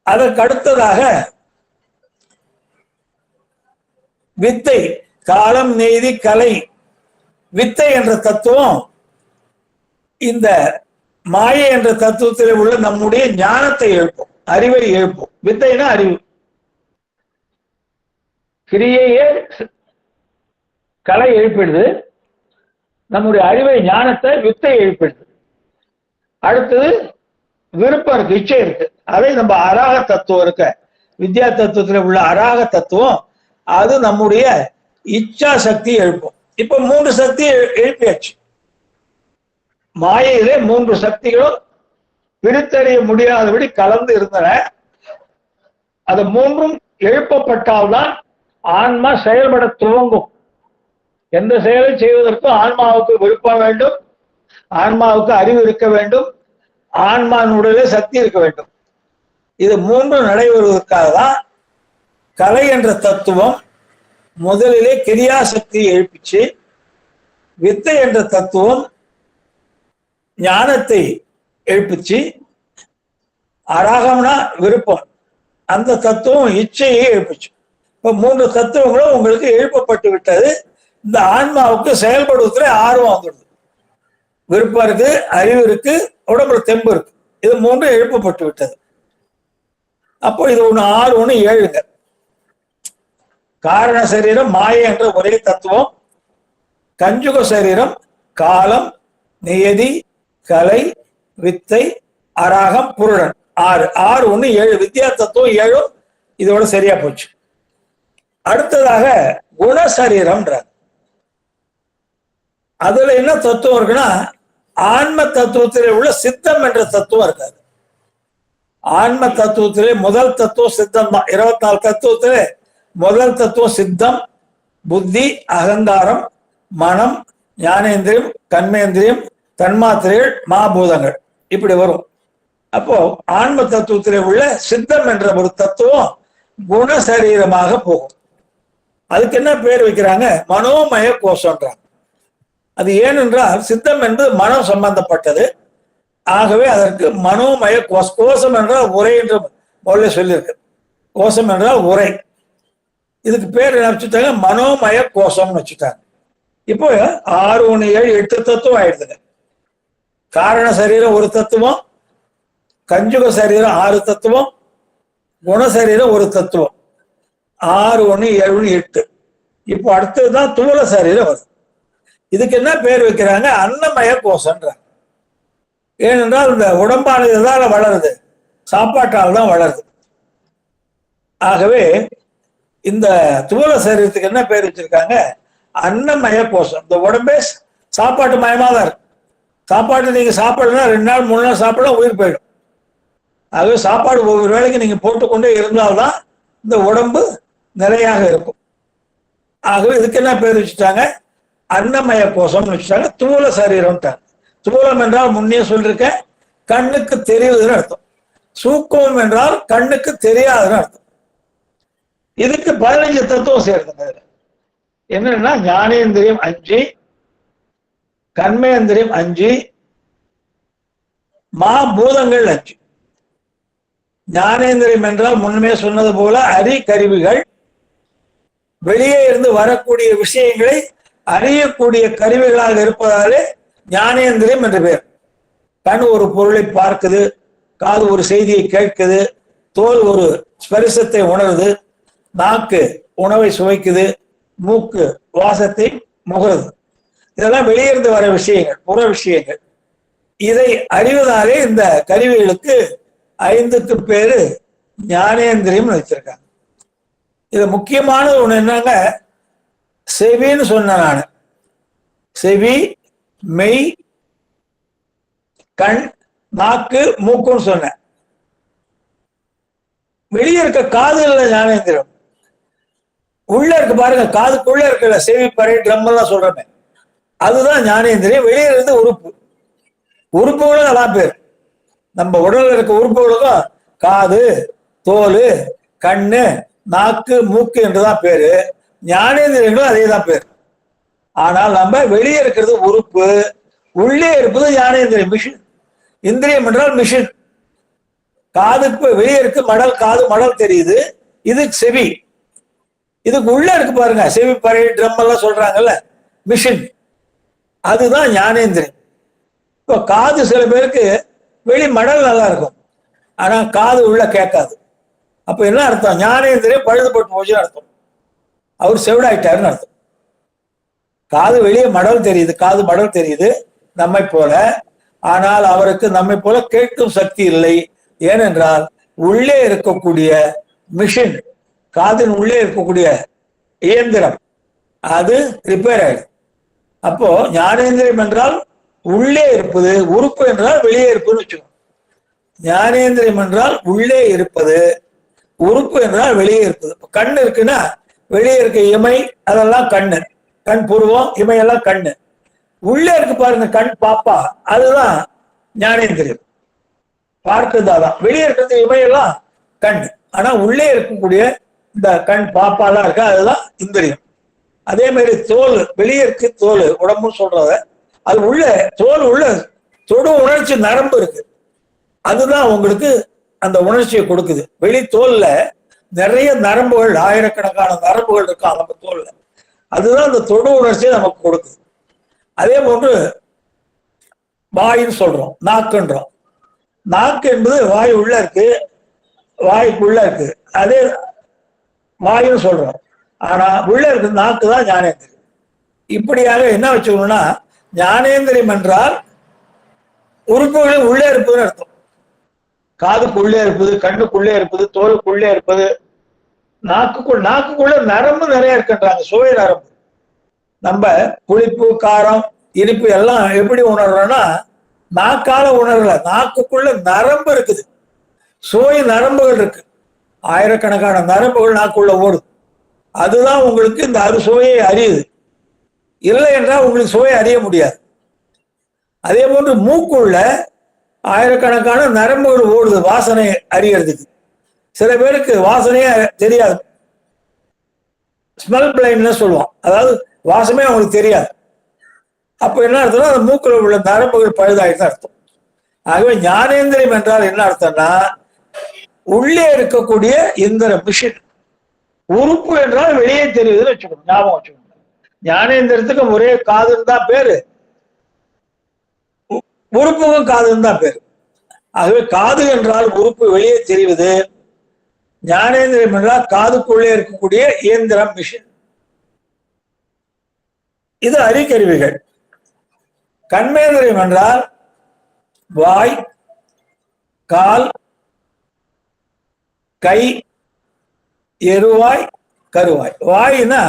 அதற்கு அடுத்ததாக வித்தை, காலம், நீதி, கலை, வித்தை என்ற தத்துவம் இந்த மாயை என்ற தத்துவத்தில் உள்ள நம்முடைய ஞானத்தை எழுப்பும், அறிவை எழுப்பும். வித்தைனா அறிவு, கிரியையே கலை எழுப்பிடுது, நம்முடைய அறிவை, ஞானத்தை வித்தை எழுப்பிடுது. அடுத்தது விருப்பம் இருக்கு, இச்சை இருக்கு, அதை நம்ம அராக தத்துவம் இருக்க வித்யா தத்துவத்தில் உள்ள அராக தத்துவம் அது நம்முடைய இச்சா சக்தி எழுப்பும். இப்ப 3 சக்தி எழுப்பியாச்சு. மாயையிலே 3 சக்திகளும் பிரித்தறிய முடியாதபடி கலந்து இருந்தன. அது 3ம் எழுப்பப்பட்டால்தான் ஆன்மா செயல்பட துவங்கும். எந்த செயலை செய்வதற்கும் ஆன்மாவுக்கு விருப்பம் வேண்டும், ஆன்மாவுக்கு அறிவு இருக்க வேண்டும், ஆன்மானுடைய சக்தி இருக்க வேண்டும். இது 3ம் நடைபெறுவதற்காக தான் கலை என்ற தத்துவம் முதலிலே கிரியாசக்தியை எழுப்பிச்சு, வித்தை என்ற தத்துவம் ஞானத்தை எழுப்பிச்சு, அராகம்னா விருப்பம், அந்த தத்துவம் இச்சையை எழுப்பிச்சு. இப்ப 3 தத்துவங்களும் உங்களுக்கு எழுப்பப்பட்டு விட்டது. இந்த ஆன்மாவுக்கு செயல்படுவதில் ஆர்வம் வந்துடுது. விருப்பம் இருக்கு, அறிவு இருக்கு, உடம்புல தெம்பு இருக்கு. இது 3 எழுப்பப்பட்டு விட்டது. அப்போ இது 1 6 1 7ங்க. காரண சரீரம் மாயை என்ற ஒரே தத்துவம், கஞ்சுக சரீரம் காலம், நியதி, கலை, வித்தை, அராகம், புருடன் 6 6 1 7. வித்யா தத்துவம் 7 இதோட சரியா போச்சு. அடுத்ததாக குணசரீரம்ன்றார். அதுல என்ன தத்துவம் இருக்குன்னா ஆன்ம தத்துவத்திலே உள்ள சித்தம் என்ற தத்துவம் இருக்காது. ஆன்ம தத்துவத்திலே முதல் தத்துவம் சித்தம் தான். 24 தத்துவத்திலே முதல் தத்துவம் சித்தம், புத்தி, அகங்காரம், மனம், ஞானேந்திரியம், கர்மேந்திரியம், தன்மாத்திரைகள், மாபூதங்கள் இப்படி வரும். அப்போ ஆன்ம தத்துவத்திலே உள்ள சித்தம் என்ற ஒரு தத்துவம் குணசரீரமாக போகும். அதுக்கு என்ன பேர் வைக்கிறாங்க? மனோமய கோஷம்ன்றாங்க. அது ஏனென்றால் சித்தம் என்பது மனம் சம்பந்தப்பட்டது. ஆகவே அதற்கு மனோமய கோஷம். கோஷம் என்றால் உரை என்று முதல்ல சொல்லியிருக்கு. கோஷம் என்றால் உரை. இதுக்கு பேர் என்ன வச்சுட்டாங்க? மனோமய கோஷம்னு வச்சுட்டாங்க. இப்போ 6, 1, 7, 8 தத்துவம் ஆயிடுதுங்க. காரண சரீரம் ஒரு தத்துவம், கஞ்சுக சரீரம் 6 தத்துவம், குணசரீரம் ஒரு தத்துவம். 6, 1, 7, 8. இப்போ அடுத்ததுதான் தூல சரீரம் வருது. இதுக்கு என்ன பேர் வைக்கிறாங்க? அன்னமய கோஷம்ன்றாங்க. ஏனென்றால் இந்த உடம்பானது எதால வளருது? சாப்பாட்டால் தான் வளருது. ஆகவே இந்த தூல சரீரத்துக்கு என்ன பேர் வச்சிருக்காங்க? அன்னமய கோஷம். இந்த உடம்பே சாப்பாட்டு மயமா தான் இருக்கு. சாப்பாட்டு நீங்க சாப்பிடணும்னா 2 நாள் 3 நாள் சாப்பிட உயிர் போயிடும். ஆகவே சாப்பாடு ஒவ்வொரு வேளைக்கு நீங்க போட்டுக்கொண்டே இருந்தால்தான் இந்த உடம்பு நிலையாக இருக்கும். ஆகவே இதுக்கு என்ன பேர் வச்சுட்டாங்க? அன்னமய கோஷம்னு வச்சுட்டாங்க. தூல சரீரம்ட்டாங்க. தூலம் என்றால் முன்னே சொல்லிருக்கேன், கண்ணுக்கு தெரிவதுன்னு அர்த்தம். சூக்கம் என்றால் கண்ணுக்கு தெரியாதுன்னு அர்த்தம். இதுக்கு 15 தத்துவம் சேர்த்துங்க. என்னன்னா ஞானேந்திரியம் 5, கர்மேந்திரியம் 5, மாபூதங்கள் 5. ஞானேந்திரியம் என்றால் முன்னமே சொன்னது போல அறிகருவிகள், வெளியே இருந்து வரக்கூடிய விஷயங்களை அறியக்கூடிய கருவிகளாக இருப்பதாலே ஞானேந்திரியம் என்று பேர். கண் ஒரு பொருளை பார்க்குது, காது ஒரு செய்தியை கேட்குது, தோல் ஒரு ஸ்பரிசத்தை உணருது, நாக்கு உணவை சுவைக்குது, மூக்கு வாசத்தை முகருது. இதெல்லாம் வெளியிருந்து வர விஷயங்கள், புற விஷயங்கள். இதை அறிவதாலே இந்த கருவிகளுக்கு 5க்கு பேரு ஞானேந்திரியம் வச்சிருக்காங்க. இது முக்கியமானது ஒண்ணு என்னங்க, செவின்னு சொன்ன நான். செவி, மெய், கண், நாக்கு, மூக்குன்னு சொன்னேன். வெளியே இருக்க காதுல ஞானேந்திரம். உள்ள இருக்கு பாருங்க, காதுக்குள்ள இருக்குல்ல செவி, பறை, ட்ரம் எல்லாம் சொல்றமே, அதுதான் ஞானேந்திரியம். வெளியே இருந்து உறுப்பு. உறுப்புகளும் எல்லாம் பேர். நம்ம உடல்ல இருக்க உறுப்புகளுக்கும் காது, தோல், கண்ணு, நாக்கு, மூக்கு என்றுதான் பேரு. ஞானேந்திரியங்களும் அதே தான் பேர். ஆனால் நம்ம வெளியே இருக்கிறது உறுப்பு, உள்ளே இருப்பது ஞானேந்திரியம், மிஷின். இந்திரியம் என்றால் மிஷின். காதுக்கு வெளியே இருக்கு மடல், காது மடல் தெரியுது, இது செவி. இதுக்கு உள்ள இருக்கு பாருங்க, செவி, பறை, ட்ரம் எல்லாம் சொல்றாங்கல்ல, மிஷின். அதுதான் ஞானேந்திரியம். இப்போ காது சில பேருக்கு வெளி மடல் நல்லா இருக்கும், ஆனா காது உள்ள கேட்காது. அப்ப என்ன அர்த்தம்? ஞானேந்திரியம் பழுதுபட்டு போச்சுன்னு அர்த்தம். அவர் செவிடாயிட்டாருன்னு அர்த்தம். காது வெளியே மடல் தெரியுது, காது மடல் தெரியுது நம்மை போல, ஆனால் அவருக்கு நம்மை போல கேட்கும் சக்தி இல்லை. ஏனென்றால் உள்ளே இருக்கக்கூடிய மிஷின், காதின் உள்ளே இருக்கக்கூடிய இயந்திரம் அது ரிப்பேர் ஆயிடும். அப்போ ஞானேந்திரியம் என்றால் உள்ளே இருப்பது, உறுப்பு என்றால் வெளியே இருப்பதுன்னு வச்சுக்கணும். ஞானேந்திரியம் என்றால் உள்ளே இருப்பது, உறுப்பு என்றால் வெளியே இருப்பது. கண் இருக்குன்னா வெளியே இருக்க இமை அதெல்லாம் கண்ணு, கண் புருவம், இமையெல்லாம் கண்ணு. உள்ளே இருக்கு பாருங்க கண் பாப்பா, அதுதான் ஞானேந்திரியம். பார்க்குதாதான். வெளியே இருக்கிறது இமையெல்லாம் கண், ஆனா உள்ளே இருக்கக்கூடிய இந்த கண் பாப்பாலாம் இருக்கா, அதுதான் இந்திரியம். அதே மாதிரி தோல், வெளியே இருக்கு தோல், உடம்புன்னு சொல்றத, அது உள்ள தோல் உள்ள தொடு உணர்ச்சி நரம்பு இருக்கு, அதுதான் உங்களுக்கு அந்த உணர்ச்சியை கொடுக்குது. வெளி தோல்ல நிறைய நரம்புகள், ஆயிரக்கணக்கான நரம்புகள் இருக்கா நம்ம தோல்ல, அதுதான் அந்த தொடு உணர்ச்சியை நமக்கு கொடுக்குது. அதே போன்று வாயின்னு சொல்றோம், நாக்குன்றோம். நாக்கு என்பது வாய் உள்ள இருக்கு, வாய்க்குள்ள இருக்கு, அதே வாயுன்னு சொல்றோம். ஆனா உள்ள இருக்கு நாக்கு தான் ஞானேந்திரியம். இப்படியாக என்ன வச்சுக்கணும்னா, ஞானேந்திரியம் என்றால் உறுப்புகளில் உள்ளே இருப்பதுன்னு அர்த்தம். காதுக்குள்ளே இருப்பது, கண்ணுக்குள்ளே இருப்பது, தோலுக்குள்ளே இருப்பது, நாக்குக்குள்ள நரம்பு நிறைய இருக்குன்றாங்க, சுவை நரம்பு. நம்ம புளிப்பு, காரம், இனிப்பு எல்லாம் எப்படி உணர்றோம்னா நாக்கால உணரல. நாக்குக்குள்ள நரம்பு இருக்குது, சுவை நரம்புகள் இருக்கு, ஆயிரக்கணக்கான நரம்புகள் நாக்குள்ள ஓடுது. அதுதான் உங்களுக்கு இந்த சுவையை அறியுது. இல்லை என்றால் உங்களுக்கு சுவை அறிய முடியாது. அதே போன்று மூக்குள்ள ஆயிரக்கணக்கான நரம்புகள் ஓடுது வாசனை அறியறதுக்கு. சில பேருக்கு வாசனையே தெரியாது, ஸ்மெல் பிளைண்ட்னு சொல்லுவோம், அதாவது வாசமே அவங்களுக்கு தெரியாது. அப்ப என்ன அர்த்தம்னா அந்த மூக்குல உள்ள நரம்புகள் பழுதாயிட்டு அர்த்தம். ஆகவே ஞானேந்திரியம் என்றால் என்ன அர்த்தம்னா உள்ளே இருக்கக்கூடிய இந்திர மிஷின். உறுப்பு என்றால் வெளியே தெரியுதுன்னு வச்சுக்கணும், ஞாபகம் வச்சுக்கணும். ஞானேந்திரத்துக்கு ஒரே காதுன்னு தான் பேரு, உறுப்புக்கும் காதுன்னு தான் பேரு. ஆகவே காது என்றால் உறுப்பு வெளியே தெரிவது, ஞானேந்திரியம் என்றால் காதுக்குள்ளே இருக்கக்கூடிய இயந்திரம் மிஷின். இது அறிகருவிகள். கண்மேந்திரியம் என்றால் வாய், கால், கை, எருவாய், கருவாய். வாய்னா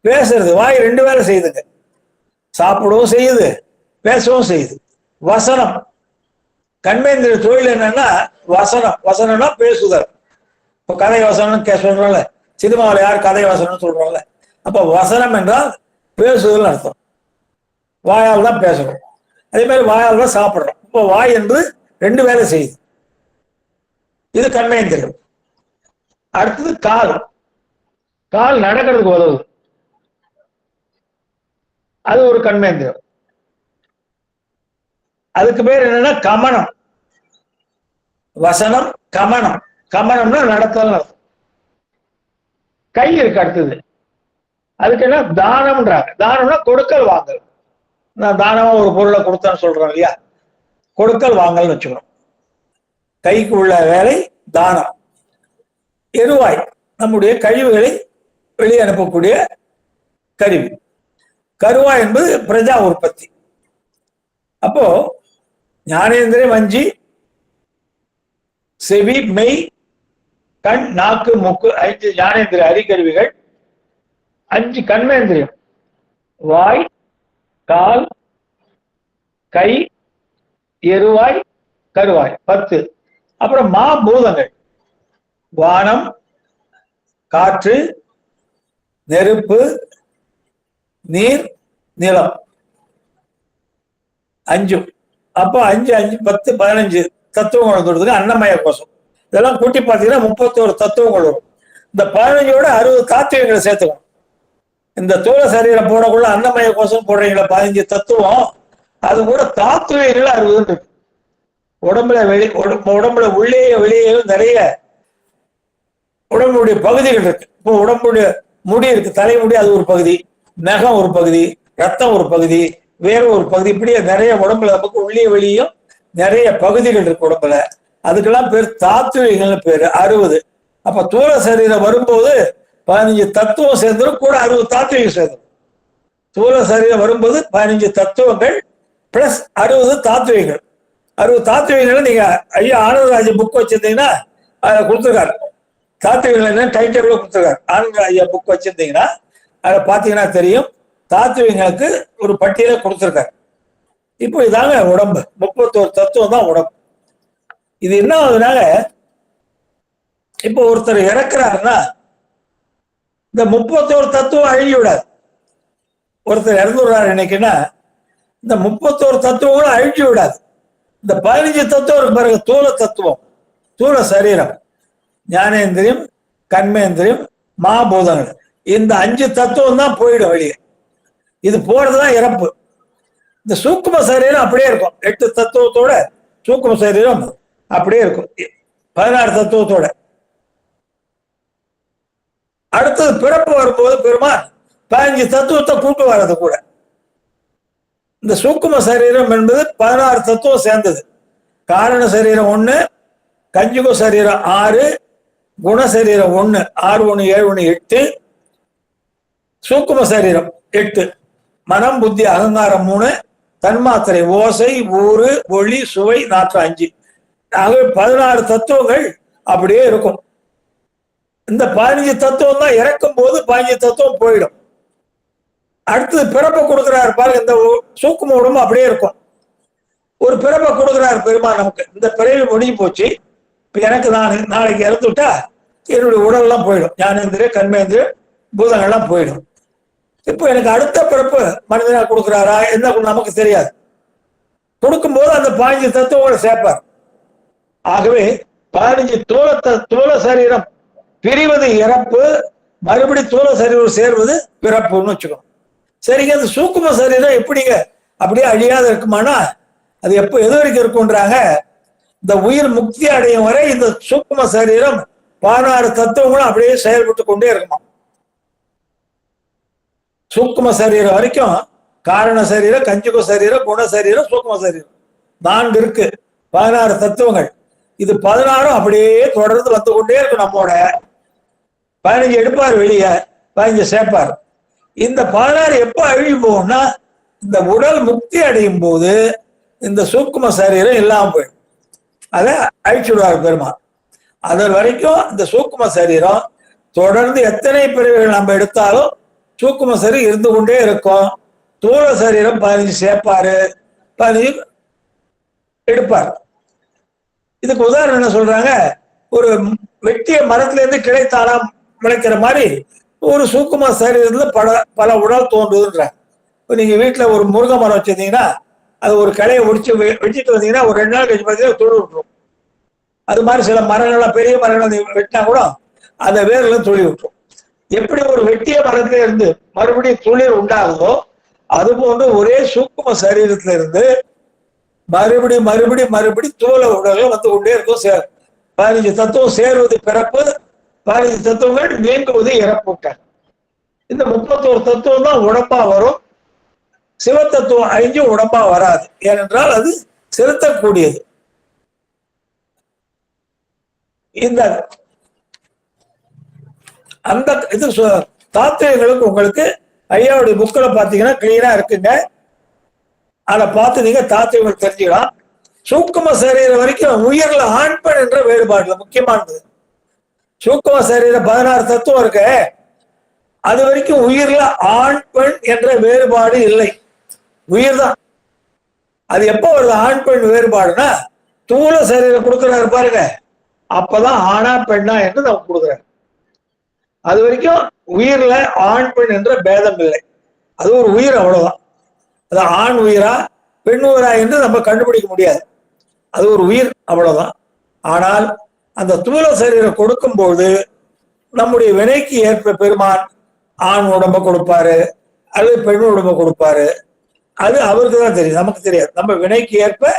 பேசுறது, வாய் ரெண்டு வேலை செய்யுதுங்க, சாப்பிடவும் செய்யுது, பேசவும் செய்யுது. வசனம், கண்மேந்திர தொழில் என்னன்னா வசனம். வசனம்னா பேசுதல். இப்போ கதை வசனம் சொல்றோம்ல, சினிமாவில் யார் கதை வசனம் சொல்றோம்ல, அப்ப வசனம் என்றால் பேசுதல் அர்த்தம். வாயால் தான் பேசணும், அதே மாதிரி வாயால் தான் சாப்பிட்றோம். இப்போ வாய் என்று ரெண்டு வேலை செய்யுது, இது கண்மேந்திரம். அடுத்தது கால். கால் நடக்கிறதுக்கு உதவுது, அது ஒரு கண்மேந்திரம். அதுக்கு பேர் என்னன்னா கமனம். வசனம், கமனம். கமனம்னா நடத்தல் அர்த்தம். கை இருக்கு அடுத்தது, அதுக்கு என்ன தானம்ன்றாங்க. தானம்னா கொடுக்கல் வாங்கல். நான் தானமா ஒரு பொருளை கொடுத்தேன்னு சொல்றேன் இல்லையா, கொடுக்கல் வாங்கல்னு வச்சுக்கணும். கைக்கு உள்ள வேலை தானம். எருவாய், நம்முடைய கழிவுகளை வெளியே அனுப்பக்கூடிய கருவி. கருவாய் என்பது பிரஜா உற்பத்தி. அப்போ ஞானேந்திரியம் 5, செவி, மெய், கண், நாக்கு, மூக்கு 5 ஞானேந்திரிய அறிகருவிகள். 5 கண்மேந்திரியம், வாய், கால், கை, எருவாய், கருவாய் 10. அப்புறம் மாபூதங்கள், வானம், காற்று, நெருப்பு, நீர், நிலம் 5. அப்போ 5 5 10 15 தத்துவங்கள் கொடுத்துருக்கு. அன்னமய கோஷம் இதெல்லாம் கூட்டி பார்த்தீங்கன்னா 31 தத்துவங்கள் வரும். இந்த 15ஓட 60 தாத்துவங்களை சேர்த்துக்கணும். இந்த தோள சரீரம் போடக்குள்ள அன்னமய கோஷம் போடுறீங்களா 15 தத்துவம், அது கூட தாத்துவங்கள் 60 இருக்கு. உடம்புல உள்ளே வெளியே நிறைய உடம்புடைய பகுதிகள் இருக்கு. இப்போ உடம்புடைய முடி இருக்கு, தலைமுடி, அது ஒரு பகுதி, நகம் ஒரு பகுதி, ரத்தம் ஒரு பகுதி, வேற ஒரு பகுதி, இப்படியே நிறைய உடம்புல நமக்கு உள்ளே வெளியும் நிறைய பகுதிகள் இருக்கு உடம்புல. அதுக்கெல்லாம் பேர் தாத்துவங்கள்னு பேரு 60. அப்ப தூர சரீரம் வரும்போது 15 தத்துவம் சேர்ந்துடும், கூட 60 தாத்துவங்கள் சேர்ந்துடும். தூர சரீரம் வரும்போது 15 தத்துவங்கள் பிளஸ் 60 தாத்துவங்கள். 60 தாத்துவங்களை நீங்க ஐயா ஆனந்தராஜ புக் வச்சிருந்தீங்கன்னா அதை கொடுத்துருக்காரு. தாத்துவங்கள் என்ன டைட்டில் கொடுத்துருக்காரு. ஆனந்தராஜ ஐயா புக் வச்சிருந்தீங்கன்னா அதை பார்த்தீங்கன்னா தெரியும். தாத்துவங்களுக்கு ஒரு பட்டியலை கொடுத்துருக்காரு. இப்போ இதாங்க உடம்பு, 31 தத்துவம் தான் உடம்பு. இது என்ன ஆகுதுனால இப்போ ஒருத்தர் இறக்குறாருன்னா இந்த 31 தத்துவம் அழிஞ்சு விடாது. ஒருத்தர் இறந்துடுறாரு இன்னைக்குன்னா இந்த 31 தத்துவங்களும் அழிஞ்சு விடாது. இந்த 15 தத்துவம் பிறகு தூல தத்துவம், தூல சரீரம், ஞானேந்திரியம், கண்மேந்திரியம், மாபூதங்கள், இந்த 5 தத்துவம் தான் போயிடும் வெளியே. இது போறதுதான் இறப்பு. இந்த சூக்கும சரீரம் அப்படியே இருக்கும். 8 தத்துவத்தோட சூக்கும சரீரம் அப்படியே இருக்கும் 16 தத்துவத்தோட. அடுத்தது பிறப்பு வரும்போது பெருமான் 15 தத்துவத்தை கூட்டு வர்றது கூட. இந்த சூக்கும சரீரம் என்பது 16 தத்துவம் சேர்ந்தது. காரண சரீரம் 1, கஞ்சுக சரீரம் 6, குணசரீரம் 1, 6 1 7 1 8, சூக்கும சரீரம் 8, மனம், புத்தி, அகங்காரம் 3, தன்மாத்திரை, ஓசை, ஊறு, ஒளி, சுவை, நாற்றம் 5. ஆகவே 16 தத்துவங்கள் அப்படியே இருக்கும். இந்த 15 தத்துவம் தான் இறக்கும் போது 15 தத்துவம் போயிடும். அடுத்தது பிறப்பை கொடுக்குறாரு பாருங்க. இந்த சூக்கும உடம்பு அப்படியே இருக்கும். ஒரு பிறப்பை கொடுக்குறாரு பெருமாள் நமக்கு. இந்த பிறவி முடிஞ்சு போச்சு, இப்ப எனக்கு நாளைக்கு இறந்துட்டா என்னுடைய உடல்லாம் போயிடும், ஞானேந்திர கர்மேந்திர பூதங்கள்லாம் போயிடும். இப்போ எனக்கு அடுத்த பிறப்பு மனிதனா கொடுக்குறாரா என்ன நமக்கு தெரியாது. கொடுக்கும்போது அந்த 15 தத்துவங்களை சேர்ப்பார். ஆகவே 15 தூல சரீரம் பிரிவது இறப்பு, மறுபடி தூல சரீரம் சேர்வது பிறப்புன்னு வச்சுக்கணும். சரிங்க, அந்த சூக்கும சரீரம் எப்படிங்க அப்படியே அழியாத இருக்குமானா அது எப்போ எது வரைக்கும் இருக்குன்றாங்க, இந்த உயிர் முக்தி அடையும் வரை இந்த சூக்கும சரீரம் 16 தத்துவங்களும் அப்படியே செயல்பட்டு கொண்டே இருக்குமா. சூக்கும சரீரம் வரைக்கும் காரண சரீரம், கஞ்சுக சரீரம், குண சரீரம், சூக்கும சரீரம் 4 இருக்கு, 16 தத்துவங்கள். இது 16 அப்படியே தொடர்ந்து வந்து கொண்டே இருக்கும். நம்மோட 15 எடுப்பார் வெளியே, 15 சேர்ப்பார். இந்த 16 எப்ப அழிவு போகும்னா இந்த உடல் முக்தி அடையும் போது இந்த சூக்கும சரீரம் இல்லாம போயிடும். அதை அழிச்சுடுவார் பெருமாள். அது வரைக்கும் இந்த சூக்கும சரீரம் தொடர்ந்து எத்தனை பிரிவுகள் நம்ம எடுத்தாலும் சூக்கும சரீரம் இருந்து கொண்டே இருக்கும். தூள சரீரம் 15 சேர்ப்பாரு, 15 எடுப்பார். இதுக்கு உதாரணம் என்ன சொல்றாங்க, ஒரு வெட்டிய மரத்துல இருந்து கிளைத்தானா முளைக்கிற மாதிரி ஒரு சூக்கும சரீரத்துல பல உடல் தோன்றுதுன்றாங்க. இப்போ நீங்க வீட்டுல ஒரு முருங்கை மரம் வச்சிருந்தீங்கன்னா அது ஒரு கிளையை வெட்டிட்டு வந்தீங்கன்னா ஒரு 2 நாள் கழிச்சு பார்த்தீங்கன்னா துளி விட்டுரும். அது மாதிரி சில மரங்கள்லாம் பெரிய மரங்கள் வெட்டினா கூட அந்த வேர்ல துளி விட்டுரும். எப்படி ஒரு வெட்டிய மரத்துல இருந்து மறுபடியும் துளிர் உண்டாகுதோ அது போன்று ஒரே சூக்கும சரீரத்துல இருந்து மறுபடி தூள உடல்கள் வந்து கொண்டே இருக்கும். 15 தத்துவம் சேருவது பிறப்பு, 15 தத்துவங்கள் நீங்குவது இறப்பு. இந்த 31 தத்துவம் தான் உடம்பா வரும். சிவத்தத்துவம் 5 உடம்பா வராது, ஏனென்றால் அது செலுத்தக்கூடியது. இந்த அந்த இது தாத்வியங்களுக்கு உங்களுக்கு ஐயாவுடைய புக்ல பாத்தீங்கன்னா கிளீனா இருக்குங்க. அதை பார்த்து நீங்க தாத்வியங்கள் தெரிஞ்சுக்கலாம். சூக்கும சரீரம் வரைக்கும் உயிர்ல ஆண் பெண் என்ற வேறுபாடுல முக்கியமானது. சூக்கும சரீரம் 16 தத்துவம் இருக்கு, அது வரைக்கும் உயிர்ல ஆண் பெண் என்ற வேறுபாடு இல்லை, உயிர் தான். அது எப்போ வருது ஆண் பெண் வேறுபாடுனா தூள சரீரம் கொடுக்குறாரு பாருங்க, அப்பதான் ஆணா பெண்ணா என்று நமக்கு கொடுக்குறாரு. அது வரைக்கும் உயிர்ல ஆண் பெண் என்ற பேதம் இல்லை, அது ஒரு உயிர், அவ்வளவுதான். அது ஆண் உயிரா பெண் உயிரா என்று நம்ம கண்டுபிடிக்க முடியாது, அது ஒரு உயிர், அவ்வளவுதான். ஆனால் அந்த தூள சரீரம் கொடுக்கும்போது நம்முடைய வினைக்கு ஏற்ப பெருமான் ஆண் உடம்ப கொடுப்பாரு அல்லது பெண் உடம்ப கொடுப்பாரு, அது அவருக்கு தான் தெரியும், நமக்கு தெரியாது. நம்ம வினைக்கு ஏற்ப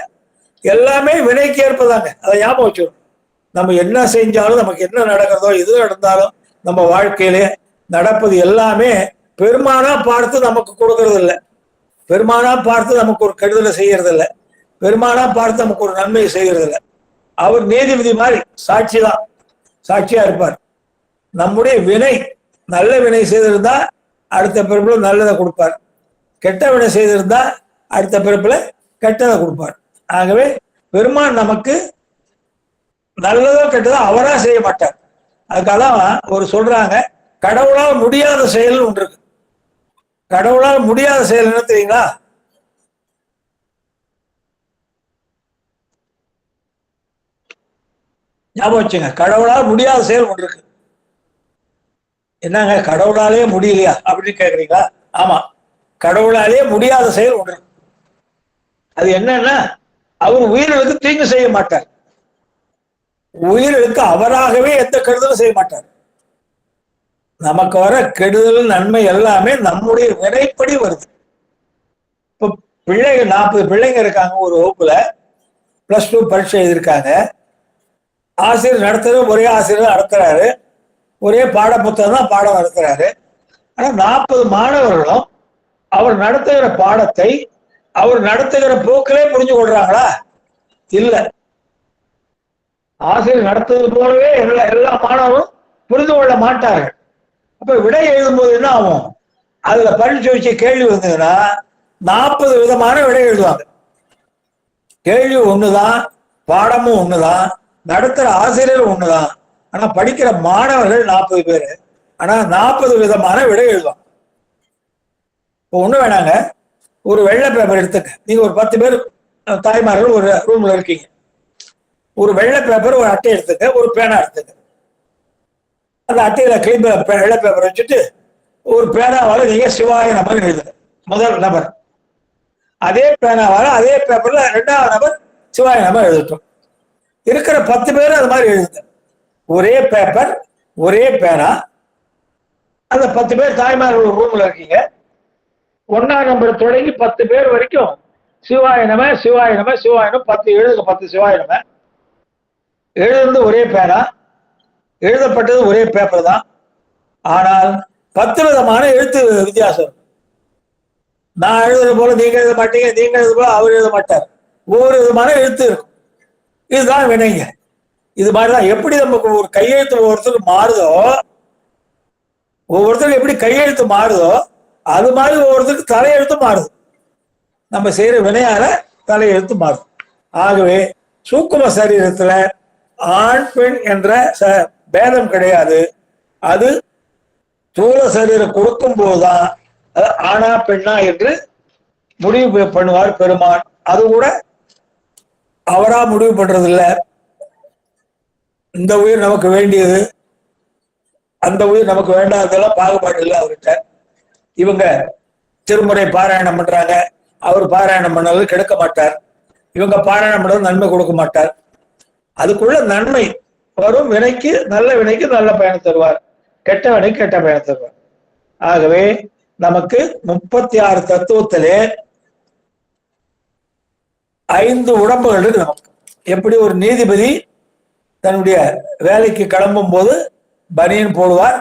எல்லாமே வினைக்கு ஏற்பதாங்க, அதை ஞாபகம் வச்சுக்கணும். நம்ம என்ன செஞ்சாலும் நமக்கு என்ன நடக்கிறதோ எது நடந்தாலும் நம்ம வாழ்க்கையிலே நடப்பது எல்லாமே பெருமானா பார்த்து நமக்கு கொடுக்கறது இல்லை, பெருமானா பார்த்து நமக்கு ஒரு கெடுதலை செய்யறது இல்லை, பெருமானா பார்த்து நமக்கு ஒரு நன்மையை செய்யறது இல்லை. அவர் நீதிபதி மாதிரி சாட்சி தான், சாட்சியா இருப்பார். நம்முடைய வினை நல்ல வினை செய்திருந்தா அடுத்த பிறப்புல நல்லதை கொடுப்பார், கெட்ட வினை செய்திருந்தா அடுத்த பிறப்புல கெட்டதை கொடுப்பார். ஆகவே பெருமான் நமக்கு நல்லதோ கெட்டதோ அவரா செய்ய மாட்டார். அதுக்காக ஒரு சொல்றாங்க, கடவுளால் முடியாத செயல் ஒன்று இருக்கு. கடவுளால் முடியாத செயல் என்ன தெரியுங்களா? ஞாபகம் வச்சுங்க, கடவுளால் முடியாத செயல் ஒன்று இருக்கு. என்னங்க கடவுளாலே முடியலையா அப்படின்னு கேக்குறீங்களா? ஆமா, கடவுளாலே முடியாத செயல் ஒன்று. அது என்னன்னா, அவர் உயிர்களுக்கு தீங்கு செய்ய மாட்டார், உயிர்களுக்கு அவராகவே எந்த கெடுதலும் செய்ய மாட்டார். நமக்கு வர கெடுதல் நன்மை எல்லாமே நம்முடைய வினைப்படி வருது. இப்ப பிள்ளைங்க 40 பிள்ளைங்க இருக்காங்க ஒரு வகுப்புல, +2 பரீட்சை எழுதியிருக்காங்க. ஆசிரியர் நடத்துறது ஒரே ஆசிரியர் நடத்துறாரு, ஒரே பாட புத்தகம் தான் பாடம் நடத்துறாரு. ஆனா 40 மாணவர்களும் அவர் நடத்துகிற பாடத்தை அவர் நடத்துகிற போக்கிலே புரிஞ்சு கொள்றாங்களா? இல்ல. ஆசிரியர் நடத்துவது போலவே எல்லா மாணவரும் புரிந்து கொள்ள மாட்டார்கள். அப்ப விடை எழுதும்போது என்ன ஆகும்? அதுல பரீட்சை வச்சு கேள்வி வந்ததுன்னா 40 விதமான விடை எழுதுவாங்க. கேள்வி ஒண்ணுதான், பாடமும் ஒண்ணுதான், நடத்துற ஆசிரியர் ஒண்ணுதான். ஆனா படிக்கிற மாணவர்கள் 40 பேரு, ஆனா 40 விதமான விடை எழுதுவாங்க. இப்போ ஒண்ணு வேணாங்க, ஒரு வெள்ளை பேப்பர் எடுத்துக்க. நீங்க ஒரு 10 பேர் தாய்மார்கள் ஒரு ரூம்ல இருக்கீங்க. ஒரு வெள்ளை பேப்பர், ஒரு அட்டை எடுத்துக்க, ஒரு பேனா எடுத்துக்க. அந்த அட்டையில வெள்ளை பேப்பர் வச்சுட்டு ஒரு பேனாவால நீங்க சிவாய நபர் எழுதுங்க. முதல் நபர். அதே பேனாவால அதே பேப்பர்ல 2வது நபர் சிவாய நபர் எழுதட்டும். இருக்கிற 10 பேரும் அது மாதிரி எழுதுங்க. ஒரே பேப்பர், ஒரே பேனா. அந்த 10 பேர் தாய்மார்கள் ரூம்ல இருக்கீங்க. 1ஆம் நம்பர் தொடங்கி 10 பேர் வரைக்கும் சிவாய நம சிவாய நம சிவாய நம 10 எழுதுங்க. 10 சிவாய நம. எழுதுறது ஒரே பேனா, எழுதப்பட்டது ஒரே பேப்பர் தான். ஆனால் 10 விதமான எழுத்து வித்தியாசம். நான் எழுதுற போல நீங்க எழுத மாட்டீங்க, நீங்க எழுத போல அவர் எழுத மாட்டார். ஒவ்வொரு விதமான எழுத்து இருக்கும். இதுதான் வினைங்க. இது மாதிரிதான் எப்படி நமக்கு ஒரு கையெழுத்து ஒவ்வொருத்தருக்கு மாறுதோ, ஒவ்வொருத்தருக்கு எப்படி கையெழுத்து மாறுதோ அது மாதிரி ஒவ்வொருத்தருக்கு தலையெழுத்து மாறுது. நம்ம செய்யற வினையால தலையெழுத்து மாறுது. ஆகவே சூக்கும சரீரத்துல ஆண் பெண் என்ற பேதம் கிடையாது. அது ஸ்தூல சரீரம் கொடுக்கும் போதுதான் அது ஆணா பெண்ணா என்று முடிவு பண்ணுவார் பெருமான். அது கூட அவரா முடிவு பண்றது இல்ல. இந்த உயிர் நமக்கு வேண்டியது, அந்த உயிர் நமக்கு வேண்டாததெல்லாம் பாகுபாடு இல்லை அவர்கிட்ட. இவங்க திருமுறை பாராயணம் பண்றாங்க, அவர் பாராயணம் பண்ணது கெடுக்க மாட்டார். இவங்க பாராயணம் பண்ணது நன்மை கொடுக்க மாட்டார். அதுக்குள்ள நன்மை வரும். வினைக்கு நல்ல வினைக்கு நல்ல பயணம் தருவார், கெட்ட வினைக்கு கெட்ட பயணம் தருவார். ஆகவே நமக்கு 36 தத்துவத்திலே 5 உடம்புகள் இருக்கு நமக்கு. எப்படி ஒரு நீதிபதி தன்னுடைய வேலைக்கு கிளம்பும் போது பனியன் போடுவார்,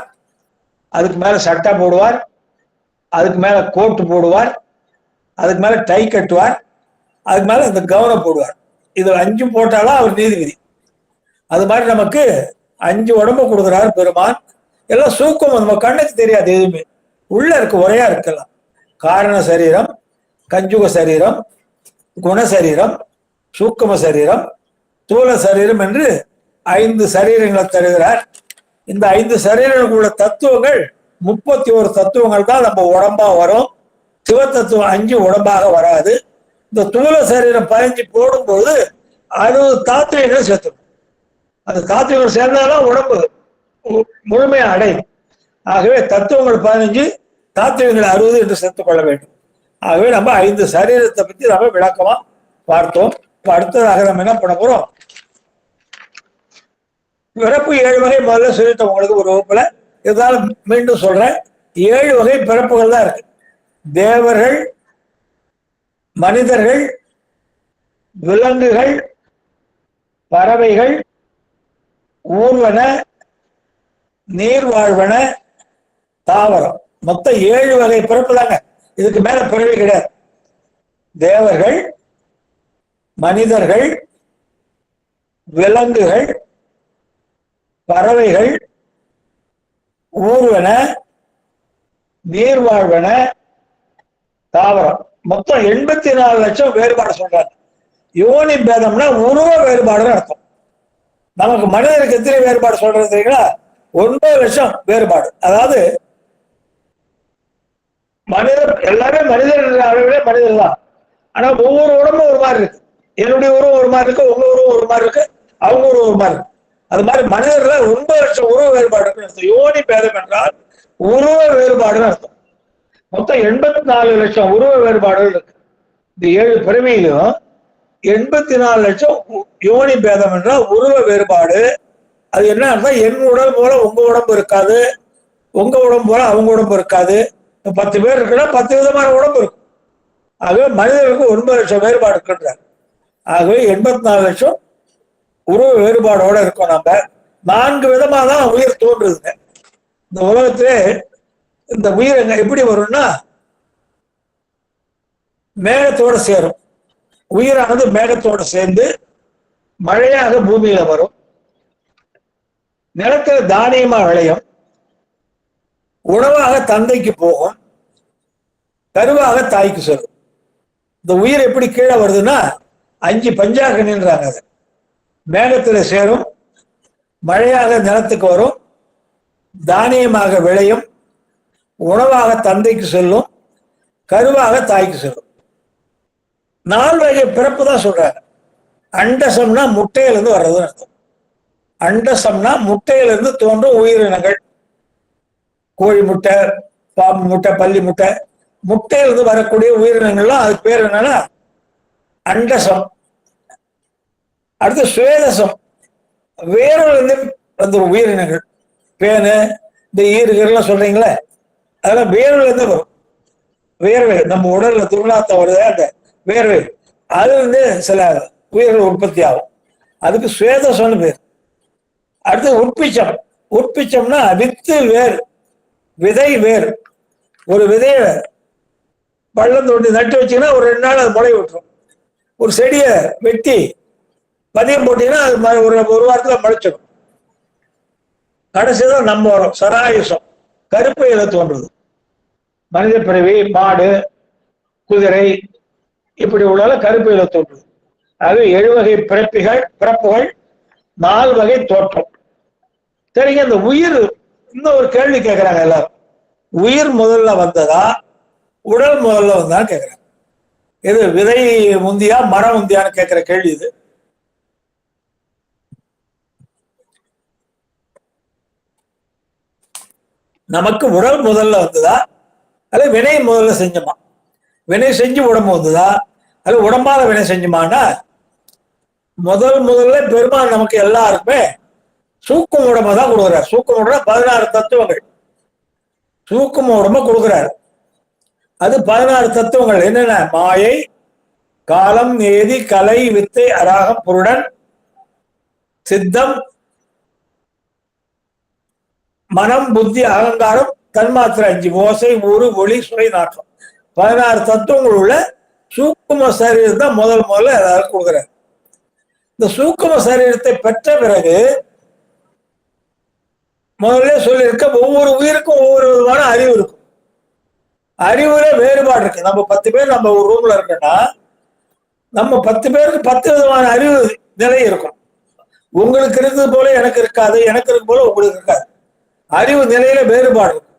அதுக்கு மேல சட்டை போடுவார், அதுக்கு மேல கோட்டு போடுவார், அதுக்கு மேல டை கட்டுவார், அதுக்கு மேல இந்த கவனம் போடுவார். இது 5 போட்டாலும் அவர் நீதிபதி. அது மாதிரி நமக்கு 5 உடம்பு கொடுக்குறாரு பெருமான். எல்லாம் சூக்கம், நம்ம கண்ணுக்கு தெரியாது. எதுவுமே உள்ள இருக்கு, ஒரையா இருக்கலாம். காரண சரீரம், கஞ்சுக சரீரம், குணசரீரம், சூக்கும சரீரம், ஸ்தூல சரீரம் என்று 5 சரீரங்களை தருகிறார். இந்த 5 சரீரங்களுக்குள்ள தத்துவங்கள் 31 தத்துவங்கள் தான் நம்ம உடம்பா வரும். சிவத்தத்துவம் 5 உடம்பாக வராது. இந்த ஸ்தூல சரீரம் 15 போடும்போது 60 தாத்விகங்கள் சேர்த்துடும். அந்த தாத்விகங்கள் சேர்ந்தாலும் உடம்பு முழுமையா அடையும். ஆகவே தத்துவங்கள் 15, தாத்விகங்கள் 60 என்று சேர்த்துக் கொள்ள வேண்டும். ஆகவே நம்ம 5 சரீரத்தை பத்தி நம்ம விளக்கமா பார்த்தோம். அடுத்ததாக நம்ம என்ன பண்ண போறோம்? பிறப்பு 7 வகை முதல்ல சொல்லிட்டோம் உங்களுக்கு ஒரு வகுப்புல. இருந்தாலும் மீண்டும் சொல்றேன், 7 வகை பிறப்புகள் தான் இருக்கு. தேவர்கள், மனிதர்கள், விலங்குகள், பறவைகள், ஊர்வன, நீர்வாழ்வன, தாவரம். மொத்தம் 7 வகை பிறப்பு தாங்க. இதுக்கு மேல பிறவி கிடையாது. தேவர்கள், மனிதர்கள், விலங்குகள், பறவைகள், ஊர்வன, நீர்வாழ்வன, தாவரம். மொத்தம் 84 லட்சம் வேறுபாடு சொல்றாங்க. யோனி பேதம்னா உருவ வேறுபாடுன்னு அர்த்தம். நமக்கு மனிதருக்கு எத்தனை வேறுபாடு சொல்றது தெரியுங்களா? 9 லட்சம் வேறுபாடு. அதாவது மனிதர் எல்லாமே மனிதர் அளவிலே மனிதர் தான். ஆனா ஒவ்வொரு உடம்பும் ஒரு மாதிரி இருக்கு. என்னுடைய உருவம் ஒரு மாதிரி இருக்கு, உங்க உருவம் ஒரு மாதிரி இருக்கு, அவங்க உருவம் ஒரு மாதிரி இருக்கு. அது மாதிரி மனிதர்ல 9 லட்சம் உருவ வேறுபாடு அர்த்தம். யோனி பேதம் என்றால் உருவ வேறுபாடுன்னு அர்த்தம். மொத்தம் 84 லட்சம் உருவ வேறுபாடுகள் இருக்கு. இந்த 7 பிறவியிலும் 84 லட்சம் யோனி பேதம் என்றால் உருவ வேறுபாடு. அது என்ன அர்த்தம்? என் உடல் போல உங்க உடம்பு இருக்காது, உங்க உடம்பு போல அவங்க உடம்பு இருக்காது. 10 பேர் இருக்குன்னா 10 விதமான உடம்பு இருக்கும். ஆகவே மனிதர்களுக்கு 9 லட்சம் வேறுபாடு இருக்கின்றார். ஆகவே 84 லட்சம் உருவ வேறுபாடோட இருக்கும். நம்ம 4 விதமா தான் உயிர் தோன்றுதுங்க இந்த உலகத்திலே. இந்த உயிர் எப்படி வரும்னா மேகத்தோட சேரும். உயிரானது மேகத்தோட சேர்ந்து மழையாக பூமியில வரும். நிலத்துல தானியமா விளையும். உணவாக தந்தைக்கு போகும், கருவாக தாய்க்கு செல்லும். இந்த உயிர் எப்படி கீழே வருதுன்னா 5 பஞ்சாகனின்றாங்க. அது மேகத்துல சேரும், மழையாக நிலத்துக்கு வரும், தானியமாக விளையும், உணவாக தந்தைக்கு செல்லும், கருவாக தாய்க்கு செல்லும். 4 வகை பிறப்பு தான் சொல்றாங்க. அண்டசம்னா முட்டையிலிருந்து வர்றதுன்னு அர்த்தம். அண்டசம்னா முட்டையிலிருந்து தோன்றும் உயிரினங்கள். கோழி முட்டை, பாம்பு முட்டை, பள்ளி முட்டை, முட்டையிலிருந்து வரக்கூடிய உயிரினங்கள்லாம் அதுக்கு பேர் என்னன்னா அண்டசம். அடுத்து சுவேதசம், வேரிலிருந்து வந்த உயிரினங்கள். பேனு, இந்த ஈறுகள்லாம் சொல்றீங்களே, அதெல்லாம் வேர்விலிருந்து வரும். வேர்வை நம்ம உடல்ல துர்நாத்தம் வருது, அந்த வேர்வை அதுல இருந்து சில உயிர்கள் உற்பத்தி ஆகும். அதுக்கு சுவேதசம்னு பேர். அடுத்து உட்பிச்சம். உட்பிச்சம்னா வித்து வேர், விதை வேர். ஒரு விதைய பள்ளம் தோண்டி நட்டு வச்சீங்கன்னா ஒரு 2 நாள் அது முளை விட்டுரும். ஒரு செடியை வெட்டி பதியம் போட்டீங்கன்னா அது ஒரு வாரத்துல முளைச்சிடும். கடைசிதான் நம்ம வரும் சராயுசம், கருப்பையில தோன்றுறது. மனித பிறவி, மாடு, குதிரை இப்படி உள்ள கருப்பையில தோன்றுது. அது 7 வகை பிறப்புகள், 4 வகை தோற்றம். சரிங்க, இந்த உயிர் இன்னும் ஒரு கேள்வி கேட்கிறாங்க எல்லாரும். உயிர் முதல்ல வந்ததா உடல் முதல்ல வந்தான்னு கேட்கிறாங்க. இது விதை முந்தியா மரம் முந்தியான்னு கேட்கிற கேள்வி இது. நமக்கு உடல் முதல்ல வந்ததா அல்ல வினை முதல்ல செஞ்சோமா? வினை செஞ்சு உடம்பு வந்ததா அல்ல உடம்பால வினை செஞ்சுமான்னா, முதல்ல பெருமாள் நமக்கு எல்லாருக்குமே சூக்கும உடம்பை தான் கொடுக்குறாரு. சூக்கும உடம்பு 16 தத்துவங்கள். சூக்கும உடம்ப கொடுக்குறாரு. அது 16 தத்துவங்கள் என்னென்ன? மாயை, காலம், நேதி, கலை, வித்தை, அராகம், புருடன், சித்தம், மனம், புத்தி, அகங்காரம், தன்மாத்திரை 5, ஓசை, ஊறு, ஒளி, சுவை, நாற்றம். 16 தத்துவங்கள் உள்ள சூக்கும சரீரம் தான் முதல்ல எல்லாரும் கொடுக்குறாரு. இந்த சூக்கும சரீரத்தை பெற்ற பிறகு முதல்ல சொல்லியிருக்க ஒவ்வொரு உயிருக்கும் ஒவ்வொரு விதமான அறிவு இருக்கும். அறிவுல வேறுபாடு இருக்கு. நம்ம 10 பேர் நம்ம ஒரு ரூம்ல இருக்கோம்னா நம்ம 10 பேருக்கு 10 விதமான அறிவு நிலை இருக்கும். உங்களுக்கு இருக்கிறது போல எனக்கு இருக்காது, எனக்கு இருக்கு போல உங்களுக்கு இருக்காது. அறிவு நிலையில வேறுபாடு இருக்கும்.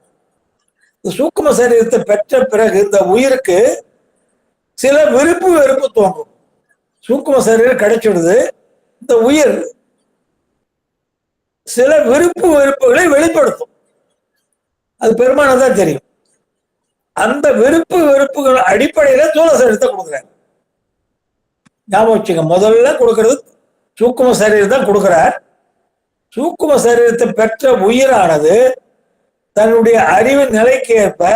சூக்கும சரீரத்தை பெற்ற பிறகு இந்த உயிருக்கு சில விருப்பு வெறுப்பு தோன்றும். சூக்கும சரீரம் கிடைச்சிடுது. இந்த உயிர் சில விருப்பு வெறுப்புகளை வெளிப்படுத்தும். அது பெருமானதான் தெரியும். அந்த விருப்பு வெறுப்புகள் அடிப்படையில தூல சரீரத்தை கொடுக்குறாரு. ஞாபகம் வச்சுங்க, முதல்ல கொடுக்கறது சூக்கும சரீரம் தான் கொடுக்கிறார். சூக்கும சரீரத்தை பெற்ற உயிரானது தன்னுடைய அறிவு நிலைக்கு ஏற்ப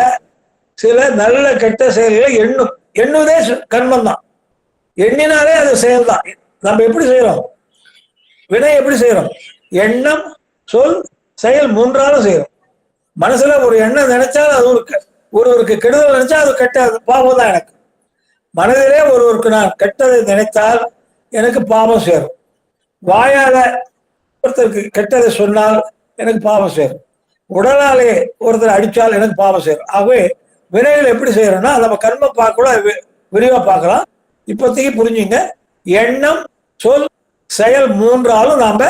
சில நல்ல கெட்ட செயல்களை எண்ணுவதே கர்மம் தான். எண்ணினாலே அது செயல்தான். நம்ம எப்படி செய்யறோம்? வினை எப்படி செய்யறோம்? எண்ணம், சொல், செயல் 3ஆலும் செய்யறோம். மனசுல ஒரு எண்ணம் நினைச்சாலும் அது ஒருவருக்கு கெடுதல் நினைச்சா அது கெட்ட பாவம் தான் எனக்கு. மனதிலே ஒருவருக்கு நான் கெட்டதை நினைத்தால் எனக்கு பாவம் சேரும். வாயால ஒருத்தருக்கு கெட்டதை சொன்னால் எனக்கு பாவம் சேரும். உடலாலே ஒருத்தர் அடித்தால் எனக்கு பாவம் சேரும். ஆகவே வினைகள் எப்படி செய்யறோம்னா நம்ம கர்ம பார்க்க கூட விரிவா பார்க்கலாம். இப்போதைக்கு புரிஞ்சுங்க, எண்ணம், சொல், செயல் 3ஆலும் நாம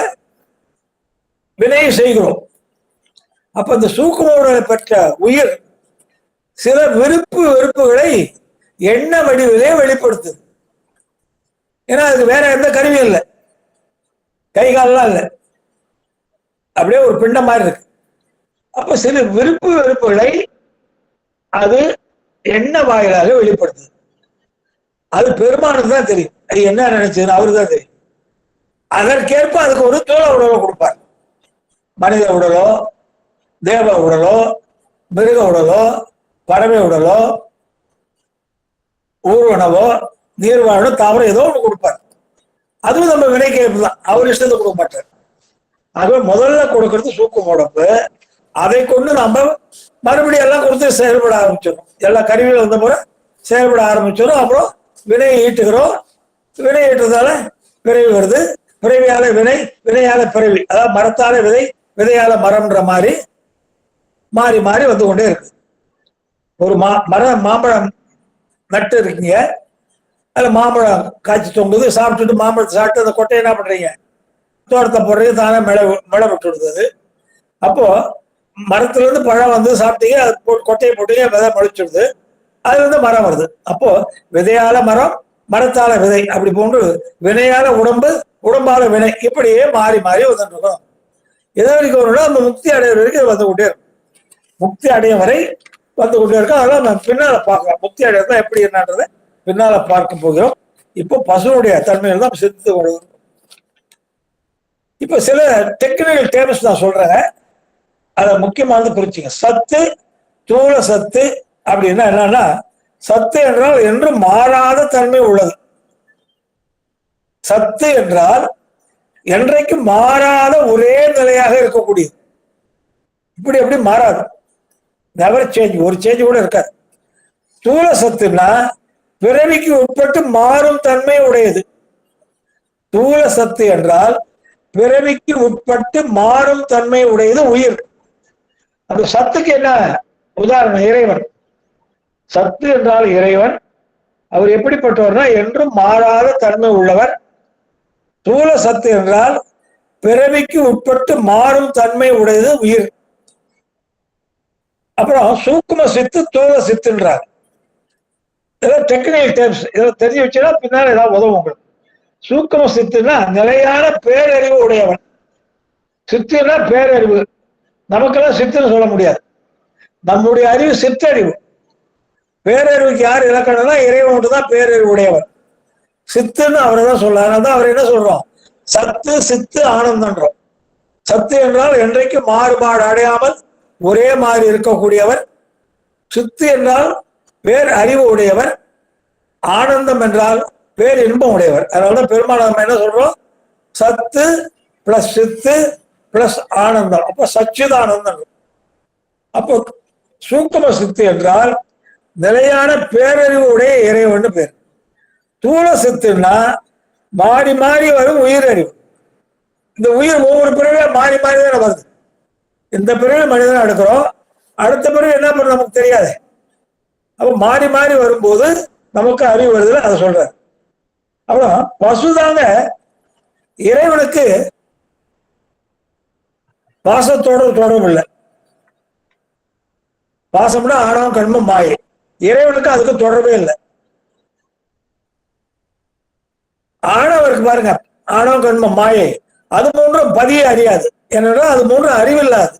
வினையை செய்கிறோம். அப்ப இந்த சூக்கும உடலை பெற்ற உயிர் சில விருப்பு வெறுப்புகளை எண்ண வடிவிலே வெளிப்படுத்துது. ஏன்னா அது வேற எந்த கருவியும் இல்லை, கை காலெல்லாம் இல்லை, அப்படியே ஒரு பிண்டம் மாதிரி இருக்கு. அப்ப சில விருப்பு வெறுப்புகளை அது எண்ண வாயிலாக வெளிப்படுத்துது. அது பெருமானுக்கு தான் தெரியும். அது என்ன நினைச்சதுன்னு அவருக்கு தான் தெரியும். அதற்கேற்ப அதுக்கு ஒரு தூள உடலை கொடுப்பார். மனித உடலோ, தேவ உடலோ, மிருக உடலோ, பறவை உடலோ, ஊர்வனவோ, நீர்வாழோ, தாவரம் ஏதோ ஒன்று கொடுப்பார். அதுவும் நம்ம வினைக்கேற்பு தான். அவர் இஷ்டத்தை கொடுக்க மாட்டார். ஆகவே முதல்ல கொடுக்கறது சூக்கும உடம்பு. அதை கொண்டு நம்ம மறுபடியும் எல்லாம் கொடுத்து செயல்பட ஆரம்பிச்சிடும். எல்லா கருவிகள் வந்த முறை செயல்பட ஆரம்பிச்சிடும். அப்புறம் வினையை ஈட்டுகிறோம். வினை ஈட்டுறதால பிறவி வருது. பிறவியால வினை, வினையால பிறவி. அதாவது மரத்தால விதை, விதையால மரம்ன்ற மாதிரி மாறி மாறி வந்து கொண்டே இருக்கு. ஒரு மாம்பழம் நட்டு இருக்கீங்க, அதுல மாம்பழம் காய்ச்சி தொங்குது. சாப்பிட்டுட்டு மாம்பழத்தை சாப்பிட்டு அந்த கொட்டையை என்ன பண்றீங்க? தோட்டத்தை போடுறீங்க. தானே மிளை விட்டு விடுது. அப்போ மரத்துல இருந்து பழம் வந்து சாப்பிட்டீங்க, அது கொட்டையை போட்டீங்க, விதை முளைச்சிடுது. அதுல இருந்து மரம் வருது. அப்போ விதையால மரம், மரத்தால விதை, அப்படி போன்று வினையால உடம்பு, உடம்பால வினை, இப்படியே மாறி மாறி வந்துட்டு இருக்கோம். எது வரைக்கும் வரணும்? நம்ம முக்தி அடைய வரைக்கும் வந்து கொண்டே இருக்கும். முக்தி அடைய வரை வந்து கொண்டே இருக்கும். அதெல்லாம் நம்ம பின்னால பார்க்கலாம். முக்தி அடையதான் எப்படி என்னன்றதை பின்னால பார்க்க போகிறோம். இப்போ பசுனுடைய தன்மைகள் தான் சிந்தித்து கொண்டு. இப்ப சில டெக்னிக்கல் டேர்ம்ஸ் நான் சொல்றேன், அதை முக்கியமானது குறிச்சிங்க. சத்து, தூள சத்து அப்படின்னா என்னன்னா, சத்து என்றால் என்று மாறாத தன்மை உள்ளது. சத்து என்றால் என்றைக்கு மாறாத ஒரே நிலையாக இருக்கக்கூடியது. இப்படி எப்படி மாறாது, நெவர் சேஞ்ச், ஒரு சேஞ்ச் கூட இருக்காது. தூள சத்துன்னா பிறவிக்கு உட்பட்டு மாறும் தன்மை உடையது. தூள சத்து என்றால் பிறவிக்கு உட்பட்டு மாறும் தன்மை உடையது உயிர். அந்த சத்துக்கு என்ன உதாரணம்? இறைவன். சத்து என்றால் இறைவன். அவர் எப்படிப்பட்டவர்னா என்றும் மாறாத தன்மை உள்ளவர். தூள சத்து என்றால் பிறவிக்கு உட்பட்டு மாறும் தன்மை உடையது உயிர். அப்புறம் சூக்கும சித்து, தூள சித்துன்றார். இதெல்லாம் டெக்னிக்கல் டேர்ம்ஸ். இதெல்லாம் தெரிஞ்சு வச்சுன்னா பின்னால ஏதாவது உதவும் உங்களுக்கு. சூக்கும சித்துன்னா நிலையான பேரறிவு உடையவன். சித்துன்னா பேரறிவு. நமக்கெல்லாம் சித்துன்னு சொல்ல முடியாது. நம்முடைய அறிவு சித்தறிவு. பேரறிவுக்கு யார் இலக்கணம்னா இறைவன் மட்டும் தான் பேரறிவு உடையவன். சித்துன்னு அவரை தான் சொல்ல. அதனால்தான் அவர் என்ன சொல்றோம்? சத்து, சித்து, ஆனந்தன்றோம். சத்து என்றால் என்றைக்கு மாறுபாடு அடையாமல் ஒரே மாதிரி இருக்கக்கூடியவர். சித்து என்றால் பேர் அறிவு உடையவர். ஆனந்தம் என்றால் பேர் இன்பம் உடையவர். அதனாலதான் பெருமாள் நம்ம என்ன சொல்றோம்? சத்து பிளஸ் சித்து பிளஸ் ஆனந்தம், அப்ப சச்சிதானந்தம். அப்போ சூக்கும சித்து என்றால் நிலையான பேரறிவு உடைய இறைவன் பேர். தூள சித்துன்னா மாறி மாறி வரும் உயிரறிவு. இந்த உயிர் ஒவ்வொரு பிறகு மாறி மாறி தானே வருது. இந்த பிறகு மனிதனை எடுக்கிறோம், அடுத்த பிறகு என்ன பண்ண நமக்கு தெரியாது. அப்ப மாறி மாறி வரும்போது நமக்கு அறிவு வருதுன்னு அதை சொல்றாரு. அப்புறம் பசுதாங்க இறைவனுக்கு பாசத்தோட தொடர்பு இல்லை. பாசம்னா ஆணவம், கண்மம், மாயை. இறைவனுக்கு அதுக்கு தொடர்பே இல்லை. ஆணவருக்கு பாருங்க, ஆணவம், கண்மம், மாயை, அது மூன்றும் பதியை அறியாது. ஏன்னா அது மூன்றும் அறிவில்லாது.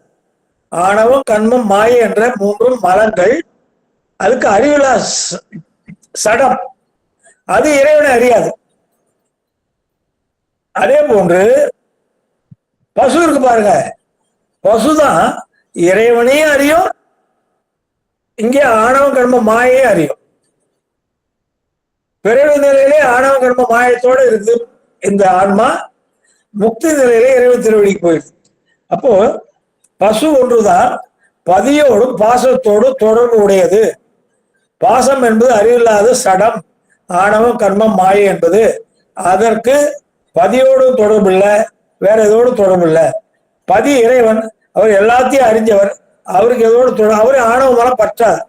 ஆணவம், கண்மம், மாயை என்ற மூன்றும் மலங்கள். அதுக்கு அறிவில்லா சடம். அது இறைவனை அறியாது. அதே போன்று பசு இருக்கு பாருங்க, பசுதான் இறைவனையும் அறியும், இங்கே ஆணவம், கண்மம், மாயை அறியும். பிறவி நிலையிலே ஆணவ கர்ம மாயத்தோடு இருக்குது இந்த ஆன்மா. முக்தி நிலையிலே இறைவன் திருவடிக்கு போயிடுது. அப்போ பசு ஒன்றுதான் பதியோடும் பாசத்தோடும் தொடர்பு உடையது. பாசம் என்பது அறிவில்லாத சடம், ஆணவம், கர்மம், மாயை என்பது. அதற்கு பதியோடும் தொடர்பு இல்லை, வேற எதோடு தொடர்பு இல்லை. பதி இறைவன், அவர் எல்லாத்தையும் அறிஞ்சவர். அவருக்கு எதோடு தொடர்பு? அவரு ஆணவமெல்லாம் பற்றார்.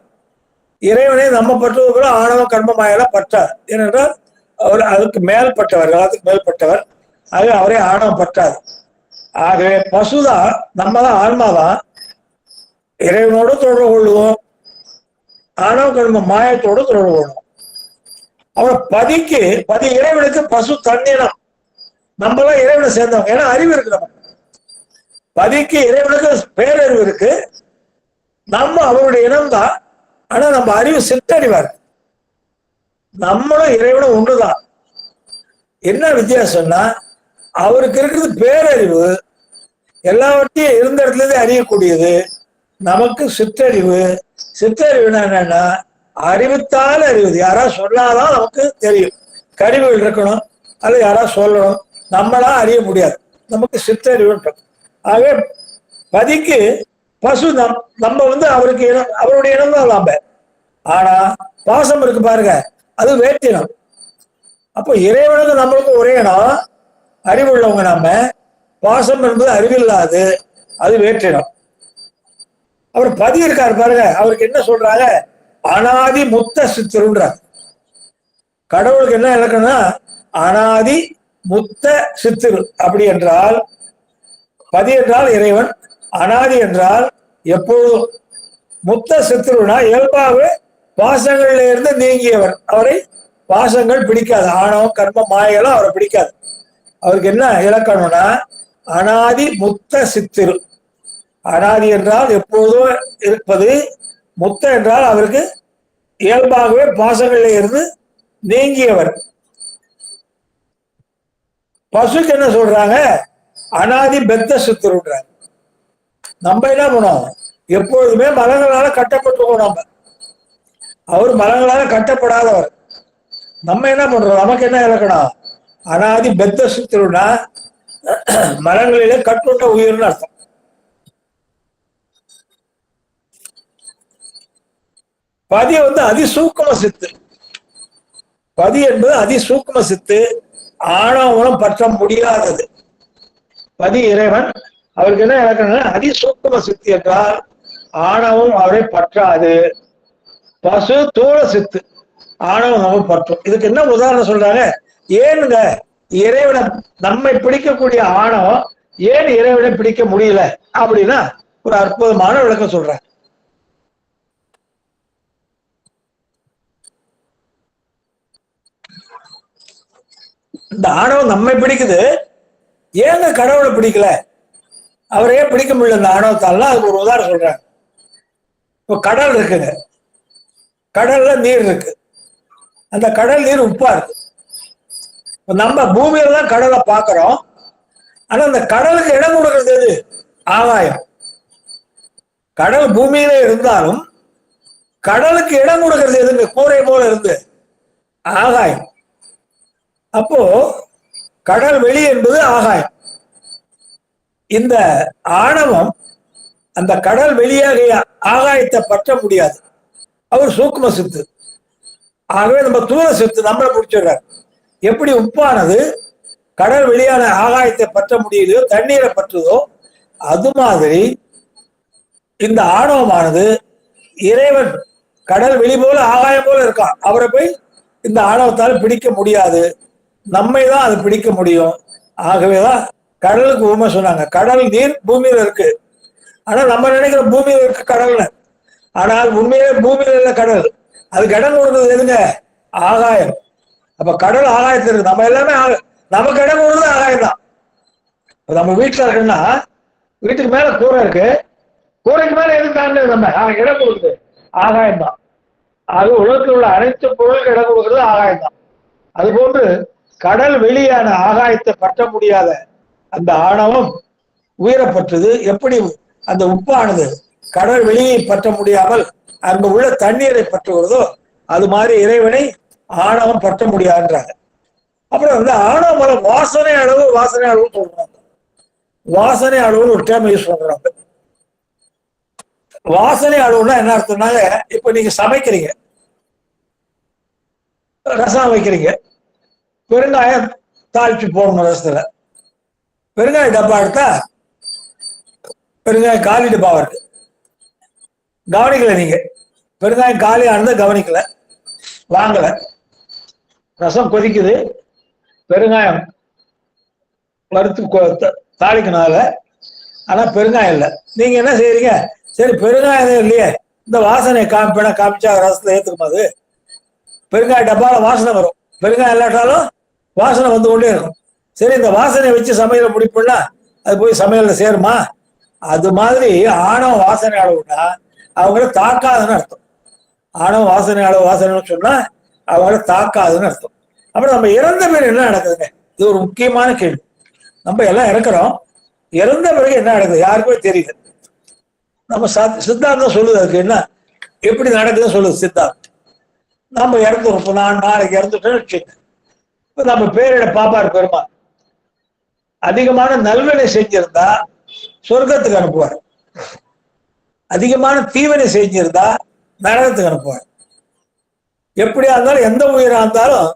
இறைவனை நம்ம பற்றுவது போல ஆணவ கர்ம மாயெல்லாம் பற்றார். ஏனென்றால் அவர் அதுக்கு மேல்பட்டவர், எல்லாத்துக்கு மேல்பட்டவர். ஆகவே அவரே ஆணவம் பற்றாது. ஆகவே பசுதான், நம்ம தான் ஆன்மாதான். இறைவனோடு தொடர்பு கொள்ளுவோம், ஆணவ கர்ம மாயத்தோடு தொடர்பு கொள்ளுவோம். அப்புறம் பதி இறைவனுக்கு பசு தன்னினம். நம்மளாம் இறைவனை சேர்ந்தவங்க, ஏன்னா அறிவு இருக்கு நமக்கு. பதிக்கு இறைவனுக்கு பேரறிவு இருக்கு, நம்ம அவருடைய இனம்தான். ஆனா நம்ம அறிவு சித்தறிவார். நம்மளும் இறைவனும் ஒன்றுதான். என்ன வித்தியாசம்னா, அவருக்கு இருக்கிறது பேரறிவு, எல்லாவற்றையும் இருந்த இடத்துல இருந்து அறியக்கூடியது. நமக்கு சிற்றறிவு. சிற்றறிவுனா என்னன்னா, அறிவித்தால் அறிவுது. யாராவது சொன்னாதான் நமக்கு தெரியும். கருவிகள் இருக்கணும், அது யாராவது சொல்லணும், நம்மளா அறிய முடியாது. நமக்கு சிற்றறிவு. ஆகவே பதிக்கு பசு நம்ம அவருக்கு இனம், அவருடைய இனம் தான் நாம. ஆனா பாசம் இருக்கு பாருங்க, அது வேற்றினம். அப்போ இறைவனுக்கு நம்மளுக்கு ஒரே இனம், அறிவுள்ளவங்க நாம. பாசம் என்பது அறிவில்லாது, அது வேற்றினம். அவர் பதி இருக்காரு பாருங்க, அவருக்கு என்ன சொல்றாங்க? அனாதி முத்த சித்திருன்றார். கடவுளுக்கு என்ன இலக்கணம்னா அனாதி முத்த சித்திரு. அப்படி என்றால் பதி என்றால் இறைவன், அனாதி என்றால் எப்பொழுதும், முத்த சித்திருனா இயல்பாகவே பாசங்கள்ல இருந்து நீங்கியவர். அவரை பாசங்கள் பிடிக்காது, ஆணவம் கர்ம மாயெல்லாம் அவரை பிடிக்காது. அவருக்கு என்ன இலக்கணம்னா அனாதி முத்த சித்திரு. அனாதி என்றால் எப்போதும் இருப்பது, முத்த என்றால் அவருக்கு இயல்பாகவே பாசங்கள்ல இருந்து நீங்கியவர். பசுக்கு என்ன சொல்றாங்க? அனாதி பெத்த சித்திருன்றாங்க. நம்ம என்ன பண்ணோம்? எப்பொழுதுமே மலங்களால கட்டப்பட்டுருக்கோம். நம்ம அவர் மலங்களால கட்டப்படாதவர். நம்ம என்ன பண்றோம்? நமக்கு என்ன இலக்கணம்? அனாதி பெத்த சித்திருன்னா மரங்களிலே கட்டுண்ட உயிர்னு அர்த்தம். பதி அதிசூக்கும சித்து. பதி என்பது அதிசூக்கும சித்து, ஆணவம் பற்ற முடியாதது. பதி இறைவன். அவருக்கு என்ன இலக்கணம்? அதிசூக்கும சித்து என்றால் ஆணவம் அவரை பற்றாது. பசு தூள சித்து, ஆணவம் நம்ம பற்றும். இதுக்கு என்ன உதாரணம் சொல்றாங்க? ஏனுங்க இறைவனை நம்மை பிடிக்கக்கூடிய ஆணவம் ஏன் இறைவனை பிடிக்க முடியல அப்படின்னா ஒரு அற்புதமான விளக்கம் சொல்றாங்க. இந்த ஆணவம் நம்மை பிடிக்குது, ஏங்க கடவுளை பிடிக்கல, அவரையே பிடிக்க முடியல இந்த ஆணவத்தாலாம்? அதுக்கு ஒரு உதாரணம் சொல்றாங்க. இப்போ கடல் இருக்குங்க, கடல்ல நீர் இருக்கு, அந்த கடல் நீர் உப்பா இருக்கு. நம்ம பூமியில தான் கடலை பார்க்கிறோம், ஆனா அந்த கடலுக்கு இடம் கொடுக்கறது எது? ஆகாயம். கடல் பூமியில இருந்தாலும் கடலுக்கு இடம் கொடுக்கறது எதுங்க? கூரை போல இருந்து ஆகாயம். அப்போ கடல் வெளி என்பது ஆகாயம். இந்த ஆணவம் அந்த கடல் வெளியாக ஆகாயத்தை பற்ற முடியாது. அவர் சூக்கும சித்து. ஆகவே நம்ம தூர சித்து நம்மளை பிடிச்சிடுறாரு. எப்படி உப்பானது கடல் வெளியான ஆகாயத்தை பற்ற முடியலையோ, தண்ணீரை பற்றுதோ, அது மாதிரி இந்த ஆணவமானது இறைவன் கடல் வெளி போல ஆகாயம் போல இருக்கான். அவரை போய் இந்த ஆணவத்தால் பிடிக்க முடியாது, நம்மை தான் அது பிடிக்க முடியும். ஆகவேதான் கடலுக்கு உண்மை சொன்னாங்க. கடல் நீர் பூமியில இருக்கு, ஆனா நம்ம நினைக்கிற பூமியில இருக்கு கடல்னு. ஆனால் உண்மையிலே பூமியில இல்ல கடல். அதுக்கு இடம் கொடுக்குறது எதுங்க? ஆகாயம். அப்ப கடல் ஆகாயத்துல இருக்கு, நம்ம எல்லாமே நமக்கு இடம் கொடுக்குறது ஆகாயம் தான். நம்ம வீட்டுல இருக்குன்னா வீட்டுக்கு மேல கூரை இருக்கு, கூரைக்கு மேல எது தாண்டது? நம்ம இடம் கொடுக்குது ஆகாயம் தான். ஆக உலகத்தில் உள்ள அனைத்து பொருளுக்கு இடம் கொடுக்குறது ஆகாயம் தான். அது போன்று கடல் வெளியான ஆகாயத்தை பற்ற முடியாத அந்த ஆணவம் உயிரப்பட்டது. எப்படி அந்த உப்பானது கடல் வெளியை பற்ற முடியாமல் அங்க உள்ள தண்ணீரை பற்றுகிறதோ, அது மாதிரி இறைவனை ஆணவம் பற்ற முடியாதுன்றாங்க. அப்புறம் வந்து ஆணவம் வாசனை அளவு, வாசனை அளவுன்னு சொல்றாங்க. வாசனை அளவுன்னு ஒரு டேம் யூஸ் பண்றாங்க. வாசனை அளவுன்னா என்ன அர்த்தம்னாங்க, இப்ப நீங்க சமைக்கிறீங்க, ரசம் வைக்கிறீங்க, பெருங்காயம் தாளிச்சு போடணும் ரசத்துல. பெருங்காய டப்பா எடுத்தா பெருங்காயம் காலி டப்பாவா இருக்கு, கவனிக்கல நீங்க. பெருங்காயம் காலியானதை கவனிக்கல, வாங்கல. ரசம் கொதிக்குது, பெருங்காயம் வறுத்து தாளிக்கனால, ஆனா பெருங்காயம் இல்லை. நீங்க என்ன செய்யறீங்க? சரி பெருங்காயம் இல்லையே, இந்த வாசனை காமிச்சா ரசத்தை ஏத்துக்கும். அது பெருங்காய டப்பால வாசனை வரும், பெருங்காயம் இல்லாட்டாலும் வாசனை வந்து கொண்டே இருக்கும். சரி இந்த வாசனையை வச்சு சமையல முடிப்புன்னா அது போய் சமையல்ல சேருமா? அது மாதிரி ஆணவ வாசனை அளவுனா அவங்கள தாக்காதுன்னு அர்த்தம். ஆணவ வாசனை அளவு வாசனைன்னு சொன்னா அவங்கள தாக்காதுன்னு அர்த்தம். அப்புறம் நம்ம இறந்த பிறகு என்ன நடக்குதுங்க? இது ஒரு முக்கியமான கேள்வி. நம்ம எல்லாம் இறக்குறோம், இறந்த பிறகு என்ன நடக்குது யாருக்குமே தெரியல. நம்ம சித்தாந்தம் சொல்லுது அதுக்கு என்ன எப்படி நடக்குதுன்னு சொல்லுது சித்தாந்தம். நம்ம இறந்துருப்போம், இப்போ நான் நாளைக்கு இறந்துட்டேன்னு வச்சுக்கோங்க. இப்போ நம்ம பேரிட பாப்பார் பெருமாள் அதிகமான நல்வினை செஞ்சிருந்தா சொர்க்கத்துக்கு அனுப்புவார், அதிகமான தீவினை செஞ்சிருந்தா நரகத்துக்கு அனுப்புவார். எப்படியா இருந்தாலும் எந்த உயிரா இருந்தாலும்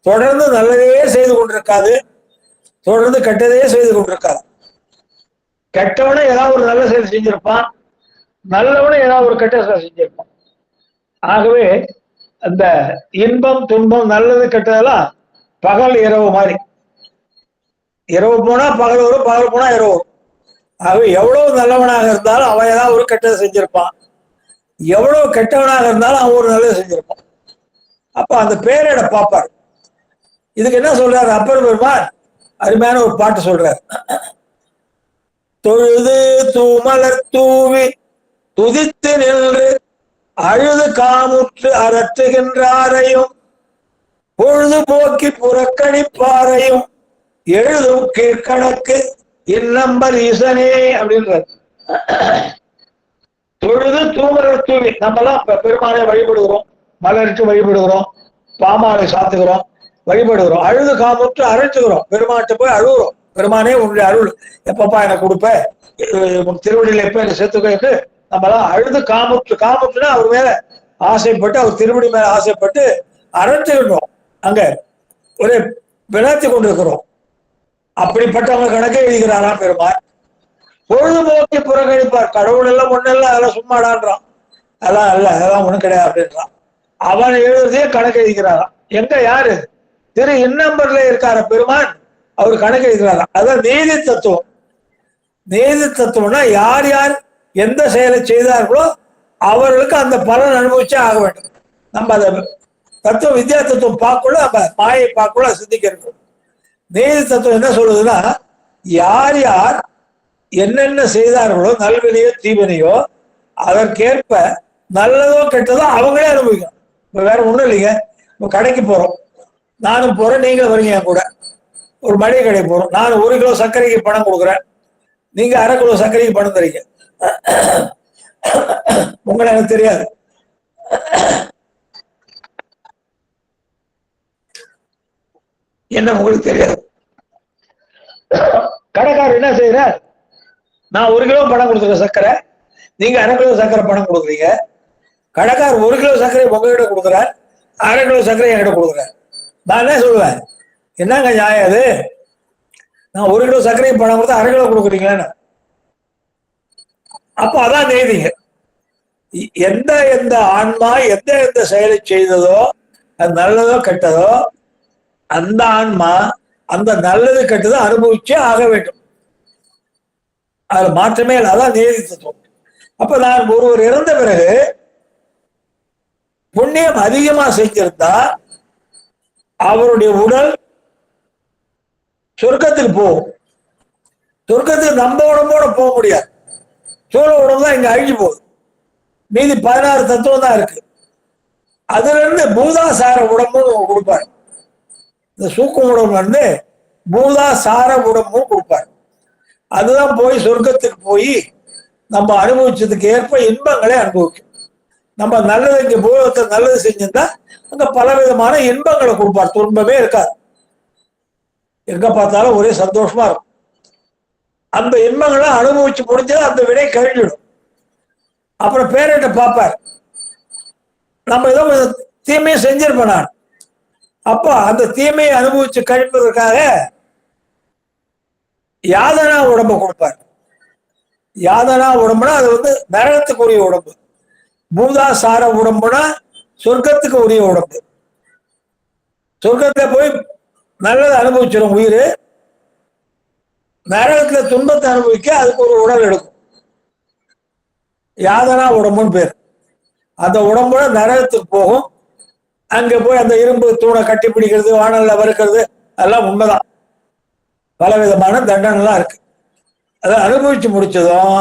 தொடர்ந்து நல்லதையே செய்து கொண்டிருக்காது, தொடர்ந்து கெட்டதையே செய்து கொண்டிருக்காது. கெட்டவனை ஏதாவது ஒரு நல்ல செயல் செஞ்சிருப்பான், நல்லவனை ஏதாவது ஒரு கெட்ட செயல் செஞ்சிருப்பான். ஆகவே அந்த இன்பம் துன்பம் நல்லது கெட்டதெல்லாம் பகல் இரவு மாதிரி. இரவு போனா பகல் வரும், பகல் போனா இரவு வரும். ஆகவே எவ்வளவு நல்லவனாக இருந்தாலும் அவன் ஏதாவது ஒரு கெட்டதை செஞ்சிருப்பான். எவ்வளவு கெட்டவனாக இருந்தாலும் அவன் ஒரு நல்லது செஞ்சிருப்பான். அப்ப அந்த பேரட பார்ப்பார். இதுக்கு என்ன சொல்றாரு அப்பர் பெருமான்? அருமையான ஒரு பாட்டு சொல்றார். தொழுது தூமலர் தூவி துதித்து நின்று அழுது காமுற்று அரற்றுகின்றாரையும் பொழுதுபோக்கி புறக்கணிப்பாரையும் எழுதும் கீழ்கணக்கு இன்னம்பர் ஈசனே அப்படின்றார். தொழுது தூமலர் தூவி, நம்மலாம் பெருமானை வழிபடுகிறோம், மலருக்கு வழிபடுகிறோம், பாமாலை சாத்துகிறோம், வழிபடுகிறோம். அழுது காமுற்று அரைச்சுக்கிறோம், பெருமாட்ட போய் அழுகுறோம். பெருமானே உன்னுடைய அருள் எப்பப்பா எனக்கு கொடுப்ப, திருவடியில எப்ப எனக்கு சேர்த்துக்க, நம்மலாம் அழுது காமுற்றுனா அவர் மேல ஆசைப்பட்டு, அவர் திருவடி மேல ஆசைப்பட்டு அரைச்சுக்கின்றோம். அங்க ஒரே விளையாத்தி கொண்டிருக்கிறோம். அப்படிப்பட்டவங்க கணக்கே எழுதுகிறாராம் பெருமான். பொழுதுபோக்கி புறக்கணிப்பார். கடவுள் எல்லாம் ஒண்ணெல்லாம் அதெல்லாம் சும்மாடான்றான், அதெல்லாம் அல்ல, அதெல்லாம் ஒண்ணும் கிடையாது அப்படின்றான். அவன் எழுதுறதே கணக்கு எழுதிக்கிறாராம். எங்க யாரு? திரு இன்னம்பர்ல இருக்கார பெருமான், அவர் கணக்கு எழுதுகிறாராம். அதான் நீதி தத்துவம். நீதி தத்துவம்னா யார் யார் எந்த செயலை செய்தார்களோ அவர்களுக்கு அந்த பலன் அனுபவிச்சே ஆக வேண்டும். நம்ம அதை தத்துவம் வித்யா தத்துவம் பார்க்கல, நம்ம மாயை பார்க்கல சிந்திக்க இருக்கணும். நீதி தத்துவம் என்ன சொல்லுதுன்னா, யார் யார் என்னென்ன செய்தார்களோ நல்வினையோ தீவினையோ அதற்கேற்ப நல்லதோ கெட்டதோ அவங்களே அனுபவிக்கணும். இப்ப வேற ஒண்ணும் இல்லைங்க. இப்ப கடைக்கு போறோம், நானும் போறேன், நீங்களும் வரீங்க என் கூட. ஒரு மளிகை கடை போறோம், நான் 1 கிலோ சர்க்கரைக்கு பணம் கொடுக்குறேன், நீங்க 1/2 கிலோ சர்க்கரைக்கு பணம் தரீங்க. உங்களை எனக்கு தெரியாது. என்ன உங்களுக்கு தெரியாது. கடைக்காரர் என்ன செய்யறார்? நான் 1 கிலோ பணம் கொடுத்துருக்கேன் சர்க்கரை, நீங்க 1/2 கிலோ சர்க்கரை பணம் கொடுக்குறீங்க. கடைக்காரர் 1 கிலோ சர்க்கரை உங்ககிட்ட கொடுக்குறார், 1/2 கிலோ சர்க்கரை என்கிட்ட கொடுக்குறேன். நான் என்ன சொல்லுவேன்? என்னங்க நியாயம் அது? நான் 1 கிலோ சர்க்கரை பணம் கொடுத்தா 1/2 கிலோ கொடுக்குறீங்களேன்னு. அப்ப அதான் நீதிங்க. எந்த எந்த ஆன்மா எந்த எந்த செயலை செய்ததோ அது நல்லதோ கெட்டதோ அந்த ஆன்மா அந்த நல்லது கெட்டதோ அனுபவிச்சே ஆக வேண்டும். அது மாற்றமே இல்லை. அதான் நீதி தத்துவம். அப்ப நான் ஒருவர் இறந்த பிறகு புண்ணியம் அதிகமா செஞ்சிருந்தா அவருடைய உடல் சொர்க்கத்துக்கு போகும். சொர்க்கத்துக்கு நம்ம உடம்போட போக முடியாது. சோழ உடம்பு தான் இங்க அழிஞ்சு போகுது. மீதி 16 தத்துவம் தான் இருக்கு. அதுல இருந்து பூதாசார உடம்பும் கொடுப்பாரு. இந்த சூக்கும் உடம்புல இருந்து பூதாசார உடம்பும் கொடுப்பாரு. அதுதான் போய் சொர்க்கத்துக்கு போய் நம்ம அனுபவிச்சதுக்கு ஏற்ப இன்பங்களை அனுபவிக்கும். நம்ம நல்லது இங்க பூலகத்தை நல்லது செஞ்சிருந்தா அங்க பல விதமான இன்பங்களை கொடுப்பார். துன்பமே இருக்காது. எங்க பார்த்தாலும் ஒரே சந்தோஷமா இருக்கும். அந்த இன்பங்களை அனுபவிச்சு முடிஞ்சது அந்த வினை கழிஞ்சிடும். அப்புறம் பேரண்ட பார்ப்பார், நம்ம ஏதோ தீமையை செஞ்சிருப்பேன் நான். அப்ப அந்த தீமையை அனுபவிச்சு கழிப்பதற்காக யாதனா உடம்பை கொடுப்பார். யாதனா உடம்புனா அது நரகத்துக்கு உரிய உடம்பு. பூதாசார உடம்புனா சொர்க்கத்துக்கு உரிய உடம்பு. சொர்க்கத்தை போய் நல்லதை அனுபவிச்சிடும் உயிர். நரகத்துல துன்பத்தை அனுபவிக்க அதுக்கு ஒரு உடல் எடுக்கும். யாதனா உடம்புன்னு பேர். அந்த உடம்போட நரகத்துக்கு போகும். அங்க போய் அந்த இரும்பு தூணை கட்டி பிடிக்கிறது, வானல்ல வறுக்கிறது, அதெல்லாம் உண்மைதான். பல விதமான தண்டனைலாம் இருக்கு. அதை அனுபவிச்சு முடிச்சதும்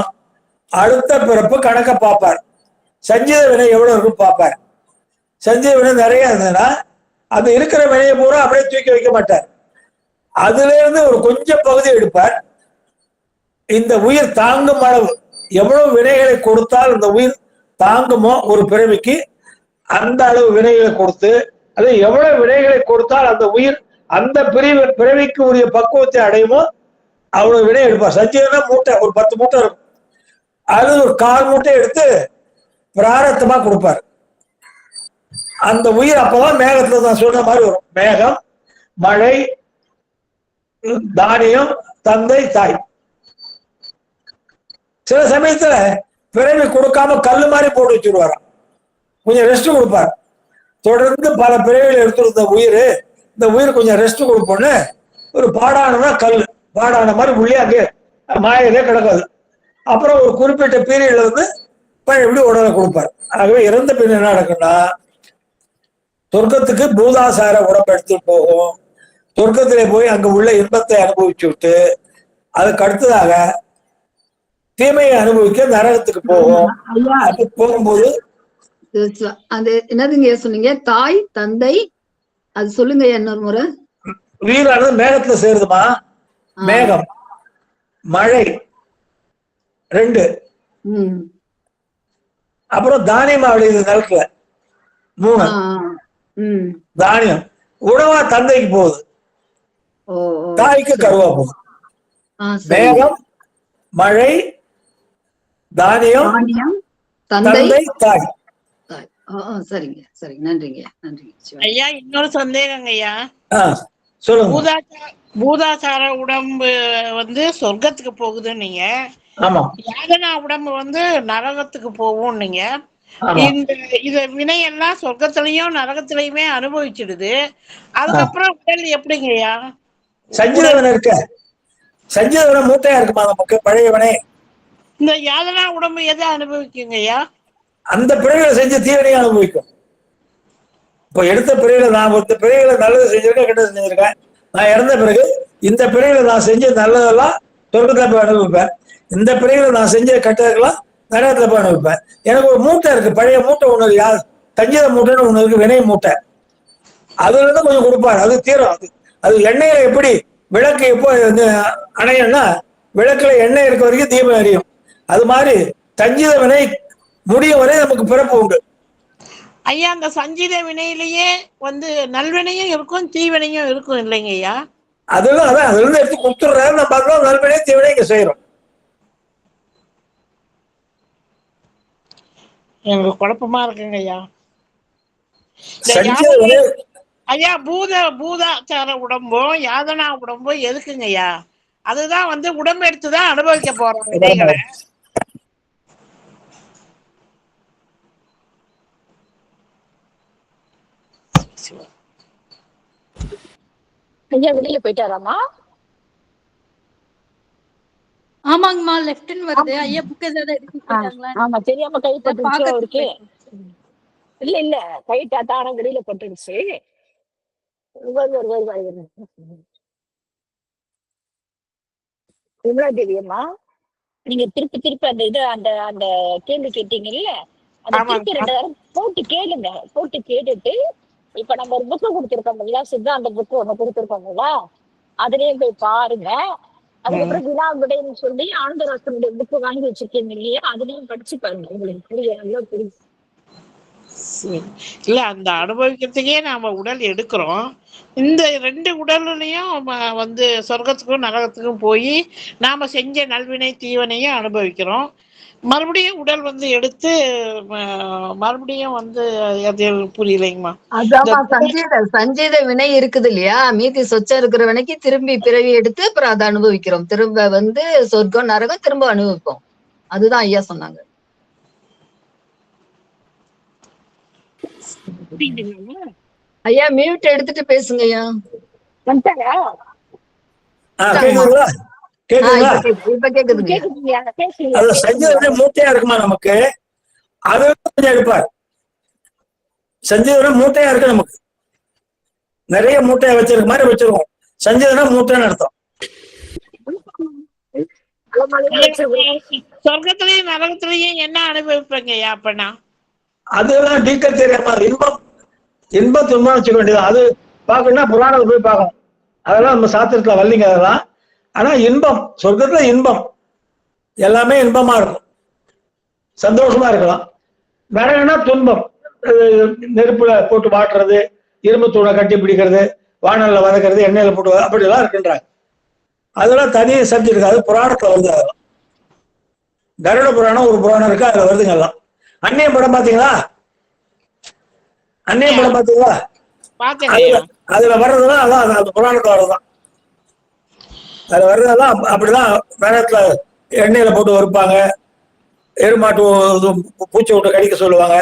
அடுத்த பிறப்பு கணக்க பார்ப்பார். சஞ்சீத வினை எவ்வளவு இருக்குன்னு பார்ப்பார். சஞ்சீத வினை நிறைய இருந்ததுன்னா அது இருக்கிற வினையை பூரா அப்படியே தூக்கி வைக்க மாட்டார். அதுல இருந்து ஒரு கொஞ்சம் பகுதி எடுப்பார். இந்த உயிர் தாங்கும் அளவு எவ்வளவு வினைகளை கொடுத்தால் இந்த உயிர் தாங்குமோ ஒரு பிறவிக்கு அந்த அளவு வினைகளை கொடுத்து, அது எவ்வளவு வினைகளை கொடுத்தால் அந்த உயிர் அந்த பிறவிக்கு உரிய பக்குவத்தை அடையுமோ அவ்வளவு வினை எடுப்பார். சஞ்சீவனா மூட்டை ஒரு 10 மூட்டை இருக்கும். அது ஒரு 1/4 மூட்டை எடுத்து பிராரத்தமா கொடுப்பார். அந்த உயிர் அப்பதான் மேகத்துல தான் சொன்ன மாதிரி வரும். மேகம், மழை, தானியம், தந்தை, தாய். சில சமயத்துல பிறவி கொடுக்காம கல்லு மாதிரி போட்டு வச்சுருவாராம். கொஞ்சம் ரெஸ்ட் கொடுப்பார். தொடர்ந்து பல பிறவிகள் எடுத்துருந்த உயிர், இந்த உயிர் கொஞ்சம் ரெஸ்ட் கொடுப்போன்னு ஒரு பாடானனா கல் பாடான மாதிரி உள்ளே அங்கே மாயிலே கிடக்காது. அப்புறம் ஒரு குறிப்பிட்ட பீரியட்ல அப்ப எப்படி உடலை கொடுப்பார். ஆகவே இறந்த பின் என்ன நடக்கும்னா சொர்க்கத்துக்கு பூதாசார உடம்பு எடுத்துட்டு போகும். சொர்க்கத்திலே போய் அங்க உள்ள இன்பத்தை அனுபவிச்சு விட்டு அதுக்கு அடுத்ததாக தீமையை அனுபவிக்க நரகத்துக்கு போகும். அப்ப போகும்போது அது என்னதுங்க சொன்னீங்க? தாய் தந்தை அது சொல்லுங்க இன்னொரு முறை. உயிரானது மேகத்துல சேருதுமா. மேகம், மழை 2. அப்புறம் தானியமா விளையுது நிலத்துல 3. தானியம் உணவா தந்தைக்கு போகுது, தாய்க்கு கருவா போகுது. மேகம், மழை, தானியம், தந்தை, தாய். சரிங்க சரிங்க, நன்றிங்க நன்றிங்க. ஐயா இன்னொரு சந்தேகங்க ஐயா. சொல்லுங்க. பூதாசார உடம்பு வந்து சொர்க்கத்துக்கு போகுதுன்னு நீங்க, ஆமா. யாதனா உடம்பு வந்து நரகத்துக்கு போகும் நீங்க. இத வினையெல்லாம் சொர்க்கத்திலயும் நரகத்திலயுமே அனுபவிச்சிடுது. அதுக்கப்புறம் உடல் எப்படிங்கய்யா? சஞ்சீதவன் இருக்க, சஞ்சீதவன மூட்டையா இருக்குமா நமக்கு பழையவனே. இந்த யாதனா உடம்பு எதை அனுபவிக்குங்கய்யா? அந்த பிறவிகளை செஞ்ச தீவனையும் அனுபவிக்கும். இப்போ எடுத்த பிறவில நான் ஒருத்த பிறவில நல்லது செஞ்சிருக்கேன், கெட்டது செஞ்சிருக்கேன். நான் இறந்த பிறகு இந்த பிறவில நான் செஞ்ச நல்லதெல்லாம் சொர்க்கத்துல போய் அனுபவிப்பேன். இந்த பிறவில நான் செஞ்ச கெட்டதுக்கெல்லாம் நரகத்துல போய் அனுபவிப்பேன். எனக்கு ஒரு மூட்டை இருக்கு, பழைய மூட்டை ஒண்ணு இருக்கு, சஞ்சீத மூட்டைன்னு ஒண்ணு இருக்கு, வினை மூட்டை. அதுல இருந்து கொஞ்சம் கொடுப்பாரு, அது தீரும். அது எண்ணெயில எப்படி விளக்கு எப்போ அணையம்னா விளக்குல எண்ணெய் இருக்க வரைக்கும் தீபம் எரியும். அது மாதிரி சஞ்சீத வினை முடியும் வரை நமக்கு பிறப்பு உண்டு. ஐயா அந்த சஞ்சீத வினையிலேயே வந்து நல்வினையும் இருக்கும் தீவினையும் இருக்கும் இல்லைங்க ஐயா? அதெல்லாம் அதான் அதுல இருந்து எடுத்து கொடுத்துடுறாரு. நம்ம அதெல்லாம் நல்வினை தீவினை இங்க செய்யறோம். எனக்கு குழப்பமா இருக்குங்க ஐயா. ஐயா பூதாச்சார உடம்பும் யாதனா உடம்பும் எதுக்குங்க ஐயா? அதுதான் வந்து உடம்பு எடுத்துதான் அனுபவிக்க போறோம் விதைகளை. ஐயா வெளியில போயிட்டாராமா? ஆமாங்கம்மா, லெஃப்ட்னு வருது. ஐயா புக் ஏதாவது எடுத்துட்டு போயிட்டாங்களா? ஆமா, தெரியாம கை பட்டுருச்சு அவருக்கு. இல்ல இல்ல கை தான வெளியில பட்டுருச்சு. விமலா தேவியம்மா, நீங்க திருப்பி திருப்பி அந்த இது அந்த அந்த கேள்வி கேட்டீங்கல்ல, அந்த திருப்பி 2 தடவை போட்டு கேளுங்க. போட்டு கேட்டுட்டு இப்ப நம்ம ஒரு புக்கு கொடுத்துருக்கோம்ல, சித்தாந்த புக்கு ஒண்ணு கொடுத்துருக்கோம்ல, அதுலயும் போய் பாருங்க. அதுக்கப்புறம் வினா விடைன்னு சொல்லி ஆனந்தராசனுடைய புக்கு வாங்கி வச்சிருக்கீங்க இல்லையா, அதுலயும் படிச்சு பாருங்க, உங்களுக்கு புரியும், நல்லா புரியும். இல்ல அந்த அனுபவிக்கிறதுக்கே நாம உடல் எடுக்கிறோம். இந்த 2 உடல்லையும் வந்து சொர்க்கத்துக்கும் நரகத்துக்கும் போய் நாம செஞ்ச நல்வினை தீவனையும் அனுபவிக்கிறோம். மறுபடியும் உடல் வந்து எடுத்து மறுபடியும் வந்து அது புரியலைங்கம்மா. அதான் சஞ்சீத வினை இருக்குது இல்லையா, மீதி சொச்சம் இருக்கிற வினைக்கு திரும்பி பிறவி எடுத்து அப்புறம் அதை அனுபவிக்கிறோம். திரும்ப வந்து சொர்க்கம் நரகம் திரும்ப அனுபவிப்போம். அதுதான் ஐயா சொன்னாங்க. ஐயா மியூட் எடுத்துட்டு பேசுங்க ஐயா. இப்ப கேக்குதுங்க. மூட்டையா இருக்குமா நமக்கு, அது கொஞ்சம் எடுப்பார். சஞ்சீவனம் மூட்டையா இருக்கு, நமக்கு நிறைய மூட்டையா வச்சிருக்க மாதிரி வச்சிருக்கோம். சஞ்சீவனம் மூட்டைன்னு அர்த்தம். சொர்க்கத்திலையும் நரகத்திலையும் என்ன அனுபவிப்பீங்க அப்பனா? அதெல்லாம் டீட்டெயில் தெரியாம இன்பம் துன்பம் வச்சுக்க வேண்டியது. அது பார்க்கணும்னா புராணத்தை போய் பார்க்கணும். அதெல்லாம் நம்ம சாத்திரத்துல வரலிங்க அதெல்லாம். ஆனா இன்பம், சொர்க்கத்துல இன்பம் எல்லாமே இன்பமா இருக்கும், சந்தோஷமா இருக்கலாம். நரகம்னா துன்பம், நெருப்புல போட்டு வாட்டுறது, இரும்பு தூணை கட்டி பிடிக்கிறது, வானல்ல வதக்கிறது, எண்ணெயில போட்டு அப்படிலாம் இருக்குன்றாங்க. அதெல்லாம் தனி சப்ஜெக்ட் இருக்கு, அது புராணத்துல வருது. அதெல்லாம் கருட புராணம் ஒரு புராணம் இருக்கு, அதுல வருதுங்க எல்லாம். அந்நியம் படம் பாத்தீங்களா? அந்நியம் படம் பாத்தீங்களா? அதுல வர்றதுதான் அதான் அந்த புராணத்துல வர்றதுதான். அதுல வர்றதெல்லாம் அப்படிதான் நரகத்துல எண்ணெயில போட்டு வறுப்பாங்க, எருமாட்டு பூச்சி விட்டு கடிக்க சொல்லுவாங்க,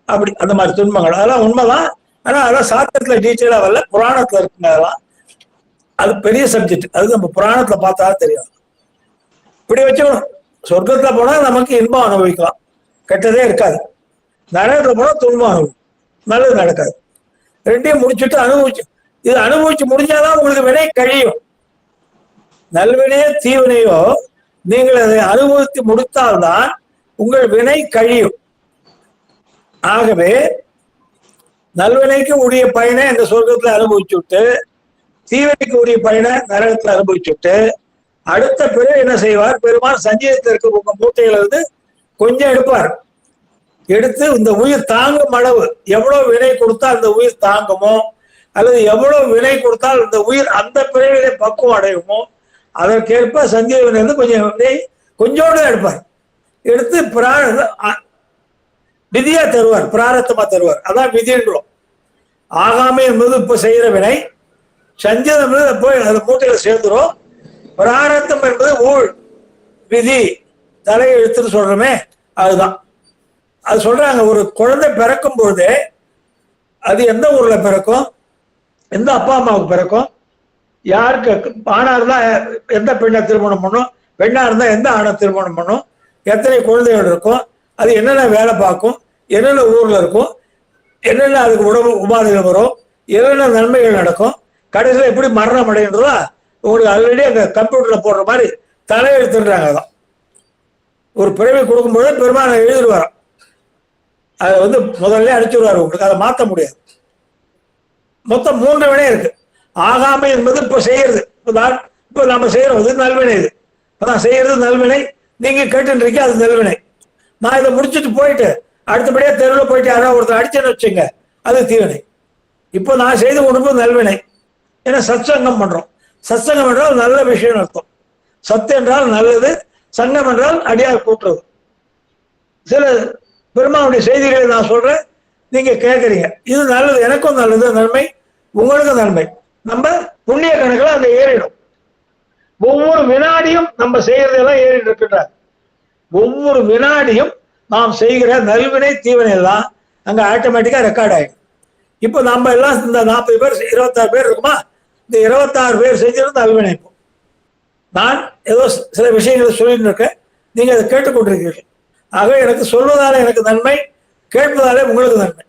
அப்படி அந்த மாதிரி துன்பங்கள். அதெல்லாம் உண்மைதான். ஆனா அதெல்லாம் சாத்திரத்துல டீட்டெயிலா வரல, புராணத்துல இருக்குங்க. அதெல்லாம் அது பெரிய சப்ஜெக்ட், அது நம்ம புராணத்துல பார்த்தா தெரியும். இப்படி வச்சுக்கணும். சொர்க்கத்துல போனா நமக்கு இன்பம் அனுபவிக்கலாம், கெட்டதே இருக்காது. நரகத்துல போனா துன்பம் ஆகும், நல்லது நடக்காது. ரெண்டையும் முடிச்சுட்டு அனுபவிச்சு, இது அனுபவிச்சு முடிஞ்சாதான் உங்களுக்கு வினை கழியும். நல்வினையோ தீவினையோ நீங்கள் அதை அனுபவித்து முடித்தால்தான் உங்கள் வினை கழியும். ஆகவே நல்வினைக்கு உரிய பயனை இந்த சொர்க்கத்துல அனுபவிச்சு விட்டு, தீவினைக்கு உரிய பயனை நரகத்துல அனுபவிச்சு விட்டு, அடுத்த பிறகு என்ன செய்வார்? பெருமாள் சஞ்சீதத்தில் இருக்க உங்க மூட்டைகளை வந்து கொஞ்சம் எடுப்பார். எடுத்து இந்த உயிர் தாங்கும் அளவு எவ்வளவு வினை கொடுத்தா அந்த உயிர் தாங்குமோ, அல்லது எவ்வளவு வினை கொடுத்தால் இந்த உயிர் அந்த பிறவிலே பக்குவம் அடையுமோ, அதற்கேற்ப சஞ்சீவன் வந்து கொஞ்சம் வினை கொஞ்சோடு எடுப்பார். எடுத்து விதியா தருவார், பிராரத்தமா தருவார். அதான் விதின்றோம். ஆகாமை என்பது இப்ப செய்யற வினை, சஞ்சீதம் என்பது போய் அந்த மூட்டையில சேர்ந்துரும். பிராரத்தம் என்பது ஊழ் விதி தலையெழுத்துன்னு சொல்றோமே, அதுதான். அது சொல்றாங்க, ஒரு குழந்தை பிறக்கும் பொழுதே அது எந்த ஊர்ல பிறக்கும், எந்த அப்பா அம்மாவுக்கு பிறக்கும், யாருக்கு ஆணா இருந்தா எந்த பெண்ணை திருமணம் பண்ணும், பெண்ணா இருந்தா எந்த ஆணை திருமணம் பண்ணும், எத்தனை குழந்தைகள் இருக்கும், அது என்னென்ன வேலை பார்க்கும், என்னென்ன ஊர்ல இருக்கும், என்னென்ன அதுக்கு உடம்பு உபாதைகள் வரும், என்னென்ன நன்மைகள் நடக்கும், கடைசியில் எப்படி மரணம் அடைகின்றதா உங்களுக்கு ஆல்ரெடி அந்த கம்ப்யூட்டர்ல போடுற மாதிரி தலையெழுத்துன்றாங்க. அதான் ஒரு பிறவை கொடுக்கும்போது பெருமாள் எழுதிடுவாராம். அதை வந்து முதல்ல அடிச்சுடுவார், உங்களுக்கு அதை மாற்ற முடியாது. மொத்தம் 3 வினை இருக்கு. ஆகாமை என்பது இப்ப செய்யறது, இப்ப நம்ம செய்யறது நல்வினை. இது அதான் செய்யறது நல்வினை. நீங்க கேட்டுருக்கீங்க, அது நல்வினை. நான் இதை முடிச்சுட்டு போயிட்டு அடுத்தபடியா தெருவில் போயிட்டு யாராவது ஒருத்தர் அடிச்சேன்னு வச்சுங்க, அது தீவினை. இப்போ நான் செய்து கொண்டு நல்வினை. ஏன்னா சத்சங்கம் பண்றோம். சத்சங்கம் என்றால் நல்ல விஷயம் அர்த்தம். சத்து என்றால் நல்லது, சங்கம் என்றால் அடியார் கூட்டுறது. சில பெருமானுடைய செய்திகளை நான் சொல்றேன், நீங்க கேட்கறீங்க, இது நல்லது, எனக்கும் நல்லது, நன்மை, உங்களுக்கும் நன்மை. நம்ம புண்ணிய கணக்கில் அங்க ஏறிடும். ஒவ்வொரு வினாடியும் நம்ம செய்யறதெல்லாம் ஏறிட்டு இருக்கின்றார். ஒவ்வொரு வினாடியும் நாம் செய்கிற நல்வினை தீவினை எல்லாம் அங்க ஆட்டோமேட்டிக்கா ரெக்கார்ட் ஆயிடும். இப்போ நம்ம எல்லாம் இந்த 40 பேர் 26 பேர் இருக்குமா, இந்த 26 பேர் செஞ்சிருந்து நல்வினை. இப்போ நான் ஏதோ சில விஷயங்களை சொல்லிட்டு இருக்கேன், நீங்க அதை கேட்டுக்கொண்டிருக்கீர்கள். ஆக எனக்கு சொல்வதால எனக்கு நன்மை, கேட்பதாலே உங்களுக்கு நன்மை.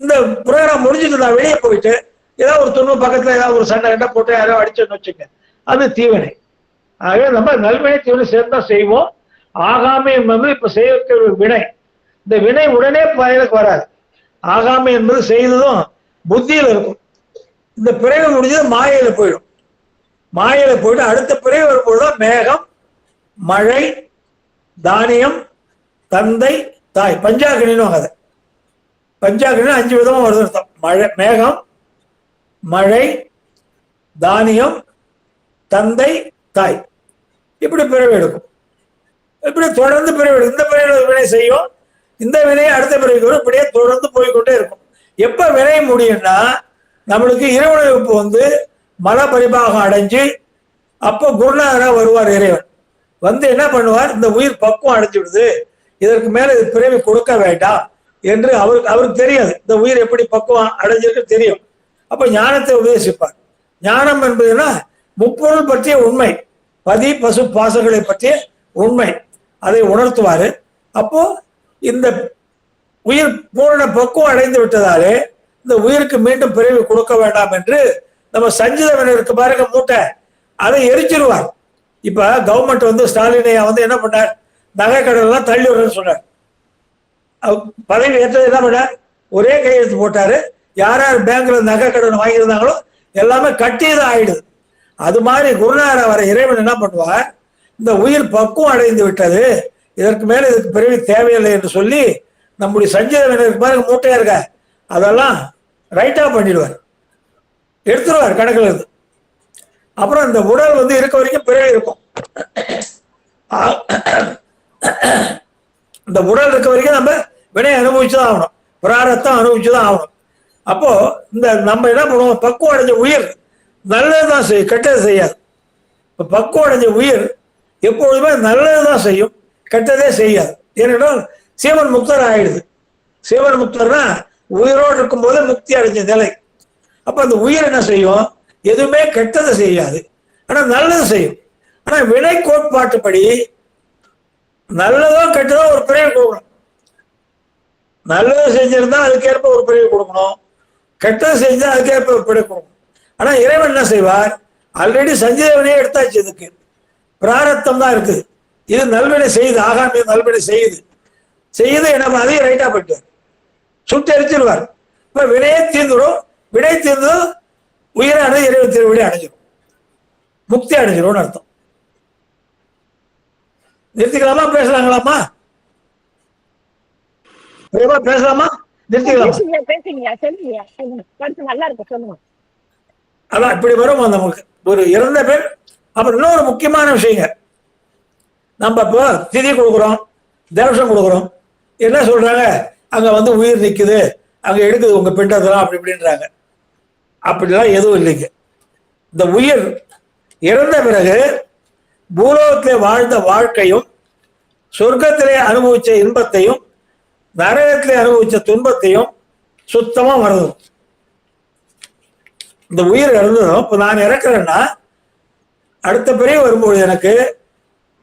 இந்த புரோகிராம் முடிஞ்சுட்டு நான் வெளியே போயிட்டு ஏதாவது ஒரு துன்பம் பக்கத்துல ஏதாவது ஒரு சண்டை கண்டா போட்டு யாராவது அடிச்சோன்னு வச்சுக்க, அது தீவினை. ஆகவே நம்ம நல்வினை தீவினை சேர்ந்தா செய்வோம். ஆகாமை என்பது இப்ப செய்ய வினை. இந்த வினை உடனே பயனுக்கு வராது. ஆகாமை என்பது செய்ததும் புத்தியில இருக்கும். இந்த பிறகு முடிஞ்சது மாயையில போயிடும். மாயையில போயிட்டு அடுத்த பிறகு வரும்போதுதான் மேகம், மழை, தானியம், தந்தை, தாய், பஞ்சாகினின்னு அதை. பஞ்சாகினி 5 விதமா வருது அர்த்தம். மழை, மேகம், மழை, தானியம், தந்தை, தாய், இப்படி பிறவி எடுக்கும். இப்படி தொடர்ந்து பிறவி எடுக்கும். இந்த பிறவி வினை செய்யும், இந்த வினையை அடுத்த பிறவிக்கு வரும், இப்படியே தொடர்ந்து போய்கொண்டே இருக்கும். எப்ப வினை முடியும்னா நம்மளுக்கு இறைவனுக்கு வந்து மல பரிபாகம் அடைஞ்சு, அப்போ குருநாதராக வருவார் இறைவன். வந்து என்ன பண்ணுவார், இந்த உயிர் பக்குவம் அடைஞ்சு விடுது, இதற்கு மேல இது பிறவி கொடுக்க வேண்டாம் என்று அவருக்கு தெரியாது. இந்த உயிர் எப்படி பக்குவம் அடைஞ்சிருக்கு தெரியும். அப்ப ஞானத்தை உபதேசிப்பார். ஞானம் என்பதுன்னா முப்பொருள் பற்றிய உண்மை, பதி பசு பாசங்களை பற்றிய உண்மை, அதை உணர்த்துவாரு. அப்போ இந்த உயிர் பூரண பக்குவம் அடைந்து விட்டதாலே இந்த உயிருக்கு மீண்டும் பிறவி கொடுக்க வேண்டாம் என்று நம்ம சஞ்சிதவன் இருக்கு பாருங்க மூட்டை, அதை எரிச்சிருவார். இப்ப கவர்மெண்ட் வந்து ஸ்டாலினையா வந்து என்ன பண்ணார், நகை கடலாம் தள்ளி விடுறேன்னு சொன்னார். பதவி ஏற்றது என்ன பண்ணார், ஒரே கையெழுத்து போட்டாரு. யார் யார் பேங்க்ல நகை கடன் வாங்கியிருந்தாங்களோ எல்லாமே கட்டியதான் ஆயிடுது. அது மாதிரி குருநாதர் வர இறைவன் என்ன பண்ணுவார், இந்த உயிர் பக்குவம் அடைந்து விட்டது, இதற்கு மேல இதுக்கு பிறவி தேவையில்லை என்று சொல்லி நம்முடைய சஞ்சீதவனுக்கு பாருங்க மூட்டையா இருக்க அதெல்லாம் ரைட்டா பண்ணிடுவார், எடுத்துருவார் கணக்குல இருந்து. அப்புறம் இந்த உடல் வந்து இருக்க வரைக்கும் பிறவி இருக்கும். இந்த உடல் இருக்க வரைக்கும் நம்ம வினை அனுபவிச்சுதான் ஆகணும், பிராரத்தம் அனுபவிச்சுதான் ஆகணும். அப்போ இந்த நம்ம என்ன பண்ணுவோம், பக்குவம் அடைஞ்ச உயிர் நல்லதுதான் செய்யும், கெட்டது செய்யாது. இப்போ பக்குவம் அடைஞ்ச உயிர் எப்பொழுதுமே நல்லதுதான் செய்யும், கெட்டதே செய்யாது. ஏனென்றால் சீவன் முக்தர் ஆயிடுது. சீவன் முக்தர்னா உயிரோடு இருக்கும் போது முக்தி அடைஞ்ச நிலை. அப்ப அந்த உயிர் என்ன செய்யும், எதுவுமே கெட்டதை செய்யாது, ஆனா நல்லது செய்யும். ஆனா வினை கோட்பாட்டுப்படி நல்லதோ கெட்டதோ ஒரு பிறவி கொடுக்கணும். நல்லது செஞ்சிருந்தா அதுக்கேற்ப ஒரு பிறவி கொடுக்கணும், கெட்டது செஞ்சா அதுக்கேற்ப ஒரு பிறவி கொடுக்கணும். ஆனா இறைவன் என்ன செய்வார், ஆல்ரெடி சஞ்சீவனையே எடுத்தாச்சு, இதுக்கு பிராரத்தம் தான் இருக்குது. இது நல்வினை செய்யுது, ஆகாமிய நல்வினை செய்யுது என்ன அதையும் ரைட்டா போயிட்டு சுட்டு எரிச்சிருவார். இப்ப வினையே தீர்ந்துடும், வினை தீர்ந்ததும் உயிரானது இறைவன் திருவிழி அடைஞ்சிடும், முக்தி அடைஞ்சிடும் அர்த்தம். நிறுத்திக்கலாமா, பேசலாங்களாமா? பேசலாமா, நிறுத்திக்கலாமா? நல்லா இருக்கு, சொல்லுங்க. அதான் இப்படி வரும் நமக்கு ஒரு இறந்த பெண். அப்புறம் இன்னொரு முக்கியமான விஷயங்க, நம்ம இப்போ திதி கொடுக்குறோம், தேவசம் கொடுக்குறோம், என்ன சொல்றாங்க, அங்க வந்து உயிர் நிக்குது, அங்க எடுக்குது உங்க பிண்டத்தெல்லாம் அப்படி இப்படின்றாங்க. அப்படிலாம் எதுவும் இல்லைங்க. இந்த உயிர் இறந்த பிறகு பூலோகத்திலே வாழ்ந்த வாழ்க்கையும், சொர்க்கத்திலே அனுபவிச்ச இன்பத்தையும், நரகத்திலே அனுபவிச்ச துன்பத்தையும் சுத்தமா மறந்துடும். இந்த உயிர் இறந்ததும் இப்ப நான் இறக்குறேன்னா அடுத்த பிறகு வரும்போது எனக்கு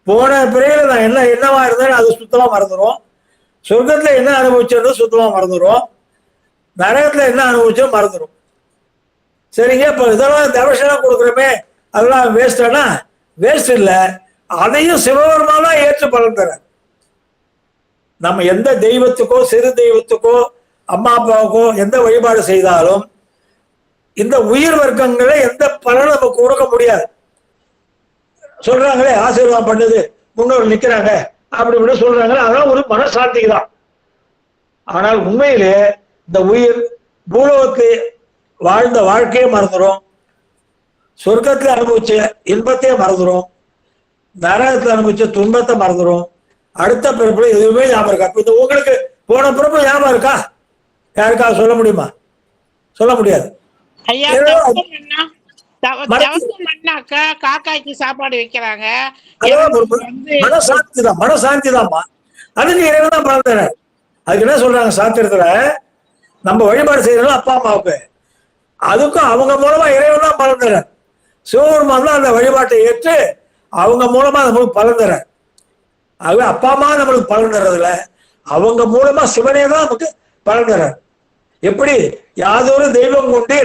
போன பிறகு நான் என்னவா இருந்தேன் அது சுத்தமா மறந்துடும். சொர்க்கத்துல என்ன அனுபவிச்சது சுத்தமா மறந்துடும், நரகத்துல என்ன அனுபவிச்சோ மறந்துடும். சரிங்க, இப்ப இதெல்லாம் தவசெல்லாம் கொடுக்குறோமே அதெல்லாம் வேஸ்டானா, வேஸ்ட் இல்லை, அதையும் சிவபெருமானா ஏற்று பலன் தர. நம்ம எந்த தெய்வத்துக்கோ சிறு தெய்வத்துக்கோ அம்மா அப்பாவுக்கோ எந்த வழிபாடு செய்தாலும் இந்த உயிர் வர்க்கங்களை எந்த பலனும் நமக்கு கொடுக்க முடியாது. சொல்றாங்களே ஆசீர்வாதம் பண்ணுது, முன்னோர் நிக்கிறாங்க அப்படி இப்படி சொல்றாங்களே, அதெல்லாம் ஒரு மனசாந்திக்கு தான். ஆனால் உண்மையிலே இந்த உயிர் பூலோகத்தை வாழ்ந்த வாழ்க்கையே மறந்துடும், சொர்க்கத்துல அனுபவிச்ச இன்பத்தையே மறந்துடும், நரகத்துல அனுபவிச்ச துன்பத்தை மறந்துடும், அடுத்த பிறப்புல எதுவுமே ஞாபகம் இருக்கா? இப்ப இந்த உங்களுக்கு போன பிறப்பு ஞாபகம் இருக்கா? யாருக்கா சொல்ல முடியுமா? சொல்ல முடியாது. ஐயா, காக்காய்க்கு சாப்பாடு வைக்கிறாங்க, மனசாந்தி தான், மனசாந்தி தான்மா. அதுக்கு இறைவன் தான் பலன் தர. அதுக்கு என்ன சொல்றாங்க சாத்திரத்துல, நம்ம வழிபாடு செய்யறோம் அப்பா அம்மாவுக்கு, அதுக்கும் அவங்க மூலமா இறைவன் தான் பலன் தர. சிவபெருமான் தான் அந்த வழிபாட்டை ஏற்று அவங்க மூலமா நம்மளுக்கு பலன் தர. ஆகவே அப்பா அம்மா நம்மளுக்கு பலன் தர்றதுல அவங்க மூலமா சிவனே தான் நமக்கு பலன் தர. எப்படி யாதொரு தெய்வம் கொண்டு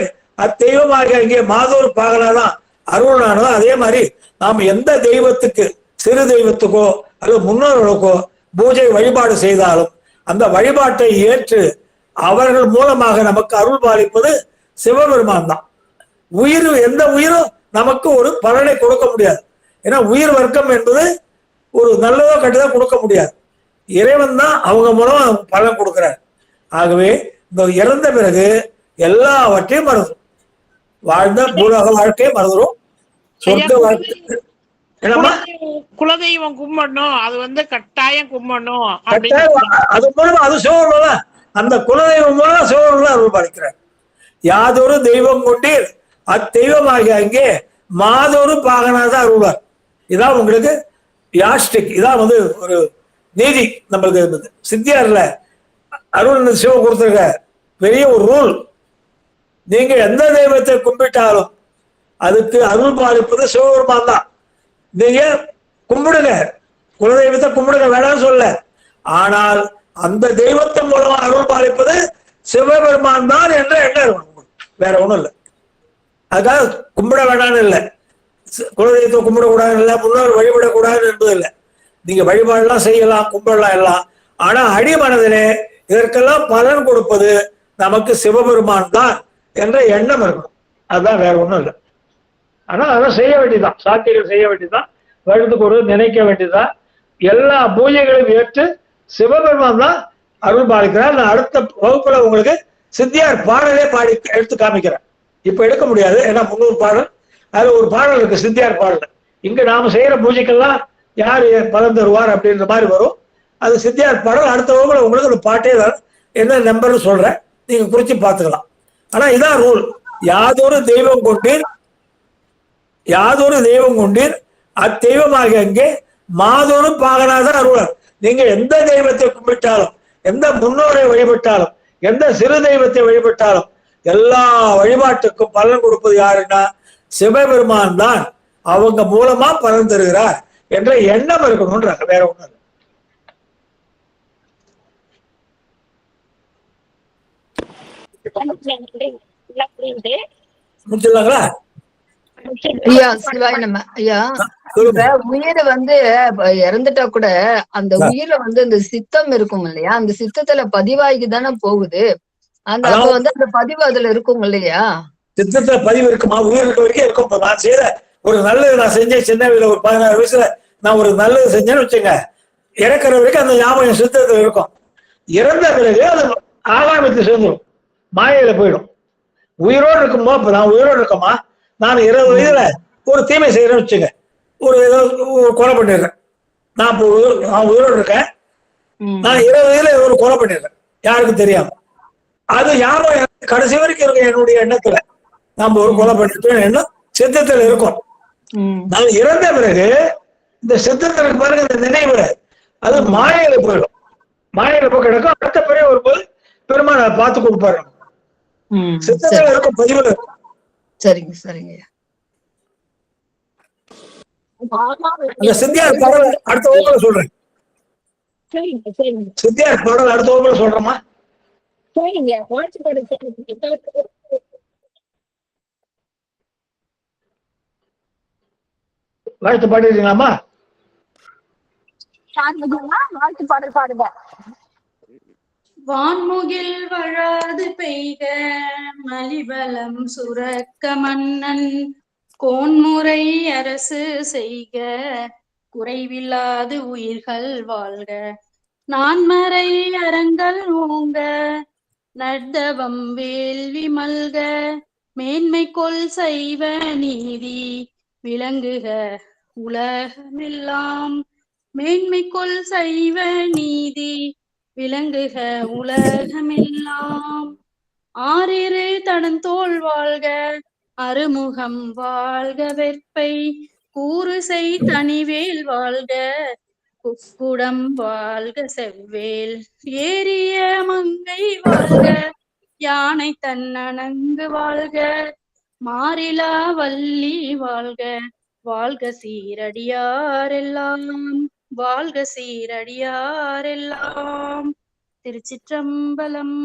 அத்தெய்வமாக அங்கே மாதொரு பாகனாதான் அருள்னானதோ அதே மாதிரி நாம் எந்த தெய்வத்துக்கு சிறு தெய்வத்துக்கோ அல்லது முன்னோர்களுக்கோ பூஜை வழிபாடு செய்தாலும் அந்த வழிபாட்டை ஏற்று அவர்கள் மூலமாக நமக்கு அருள் பாலிப்பது சிவபெருமான் தான். உயிர் எந்த உயிரும் நமக்கு ஒரு பலனை கொடுக்க முடியாது. ஏன்னா உயிர் வர்க்கம் என்பது ஒரு நல்லதோ கெட்டதோ கொடுக்க முடியாது, இறைவன் தான் அவங்க மூலமா பலன் கொடுக்கிறார். ஆகவே இந்த இறந்த பிறகு எல்லாவற்றையும் மறந்துடும், வாழ்ந்த பூலோக வாழ்க்கையை மறந்துடும், சொர்க்க வாழ்க்கை. குலதெய்வம் கும்பிடணும், அது வந்து கட்டாயம் கும்பிடணும், அது மூலமா அது சிவபெருமான், அந்த குலதெய்வம் மூலம் சிவபெருமான் அருள் பாலிக்கிறார். யாதொரு தெய்வம் கொண்டீர் அத்தெய்வமாகிய அங்கே மாதொரு பாகனாதான் அருள்வார். இதான் உங்களுக்கு யாஸ்டிக், இதான் வந்து ஒரு நீதி. நம்மளுக்கு சித்தியார்ல அருள் சிவம் கொடுத்துருக்க பெரிய ஒரு ரூல். நீங்க எந்த தெய்வத்தை கும்பிட்டாலும் அதுக்கு அருள் பாலிப்பது சிவபெருமான் தான். நீங்க கும்பிடுங்க, குலதெய்வத்தை கும்பிடுங்க, வேணாம்னு சொல்ல. ஆனால் அந்த தெய்வத்தின் மூலமா அருள் பாலிப்பது சிவபெருமான் தான் என்ற எண்ணம் இருக்கணும், வேற ஒண்ணும் இல்லை. அதுக்காக கும்பிட வேணான்னு இல்லை, குலதெய்வத்தை கும்பிடக்கூடாதுன்னு இல்லை, முன்னோர் வழிபடக்கூடாதுன்னு என்பது இல்லை. நீங்க வழிபாடெல்லாம் செய்யலாம், கும்பிடலாம் எல்லாம். ஆனா அடிமனதிலே இதற்கெல்லாம் பலன் கொடுப்பது நமக்கு சிவபெருமான் தான் என்ற எண்ணம் இருக்கணும், அதுதான் வேற ஒண்ணும் இல்லை. ஆனா அதெல்லாம் செய்ய வேண்டியதுதான், சாத்தியங்கள் செய்ய வேண்டியதுதான், வருடத்துக்கு ஒரு நினைக்க வேண்டியதுதான். எல்லா பூஜைகளையும் ஏற்று சிவபெருமான் தான் அருள் பாலிக்கிறார். நான் அடுத்த வகுப்புல உங்களுக்கு சித்தியார் பாடலே பாடி எடுத்து காமிக்கிறேன். இப்ப எடுக்க முடியாது, ஏன்னா 300 பாடல், அதுல ஒரு பாடல் இருக்கு சித்தியார் பாடல். இங்க நாம செய்யற பூஜைக்கெல்லாம் யாரு பலன் தருவார் அப்படின்ற மாதிரி வரும், அது சித்தியார் பாடல். அடுத்த வகுப்புல உங்களுக்கு அந்த பாட்டே தான், என்ன நம்பர்னு சொல்றேன், நீங்க குறிச்சு பார்த்துக்கலாம். ஆனா இதான் ரூல், யாதொரு தெய்வம் கொண்டீர் அத்தெய்வமாக அங்கே மாதொரு பாகனாதான் அருளார். நீங்க எந்த தெய்வத்தை கும்பிட்டாலும், எந்த முன்னோரை வழிபட்டாலும், எந்த சிறு தெய்வத்தை வழிபட்டாலும் எல்லா வழிபாட்டுக்கும் பலன் கொடுப்பது யாருன்னா சிவபெருமான் தான், அவங்க மூலமா பலன் தருகிறார் என்ற எண்ணம் இருக்கணும்ன்றாங்க, வேற ஒண்ணும் இல்லை. புரியுது. முடிச்சிடலாங்களா? ஐயா சிவாய நம்ம ஐயா இப்ப சொல்லுங்க. உயிர் வந்து இறந்துட்டா கூட அந்த உயிரை வந்து இந்த சித்தம் இருக்கும் இல்லையா, அந்த சித்தத்துல பதிவாகி தானே போகுது. அப்ப அதாவது வந்து அந்த பதிவு அதுல இருக்கும் இல்லையா? சித்தத்துல பதிவு இருக்குமா? உயிர் இருக்க வரைக்கும் இருக்கும். இப்ப நான் செய்யற ஒரு நல்லது நான் செஞ்சேன் சின்ன வயசுல, ஒரு 16 வயசுல நான் ஒரு நல்லது செஞ்சேன்னு வச்சுங்க, இறக்குற வரைக்கும் அந்த ஞாபகம் சித்தத்துல இருக்கும். இறந்த பிறகு அது ஆகாயத்தை சேர்ந்துடும், மாயையில போயிடும். உயிரோடு இருக்கும்போது இப்ப நான் உயிரோடு இருக்கோமா, நான் 20 வயதுல ஒரு தீமை செய்யறேன்னு வச்சுங்க, ஒரு ஏதாவது ஒரு கொலை பண்ணிடுறேன். நான் இப்போ நான் உயிரோடு இருக்கேன், நான் 20 வயதுல ஒரு கொலை பண்ணிடுறேன் யாருக்கும் தெரியாம. அது ஞாபகம் கடைசி வரைக்கும் இருக்கும் என்னுடைய எண்ணத்துல. நம்ம ஒரு கொலை பண்ணிட்டோம் எண்ணம் சித்தத்துல இருக்கும். நான் இறந்த பிறகு இந்த சித்தத்திற்கு பாருங்க இந்த நினைவு அது மாயையில போயிடும். மாயையில போய் கிடக்கும். அடுத்த பிறகு வரும்போது பெருமாள் பார்த்து கொடுப்பாரு. சித்தத்துல இருக்கும், பதிவுல இருக்கும். சரிங்க சரிங்க. அந்த சித்தியார் பாடல் அடுத்த வகுப்புல சொல்றேன். சரிங்க சரிங்க சித்தியார் பாடல் அடுத்த வகுப்புல சொல்றேம்மா. சரிங்க. வாழ்த்து பாடிருக்கீங்களாமா? வாழ்த்து பாடல் பாடுங்க. வான்முகில் வழாது பெய்க மலிவலம் சுரக்க மன்னன் கோன்முறை அரசு செய்க குறைவில்லாது உயிர்கள் வாழ்க நான்மறை அறங்கள் ஓங்க நர்தவம் வேள்வி மல்க மேன்மை கொள் சைவ நீதி விளங்குக உலகமெல்லாம் மேன்மை கொள் சைவ நீதி விளங்குக உலகமெல்லாம் ஆறிரு தடந்தோள் வாழ்க அருமுகம் வாழ்க வெற்பை கூறுசெய் தனிவேல் வாழ்க குக்குடம் வாழ்க செவ்வேல் ஏரிய மங்கை வாழ்க யானை தன்னணங்கு வாழ்க மாறிலா வள்ளி வாழ்க வாழ்க சீரடியாரெல்லாம் வாழ்க சீரடியாரெல்லாம். திருச்சிற்றம்பலம்.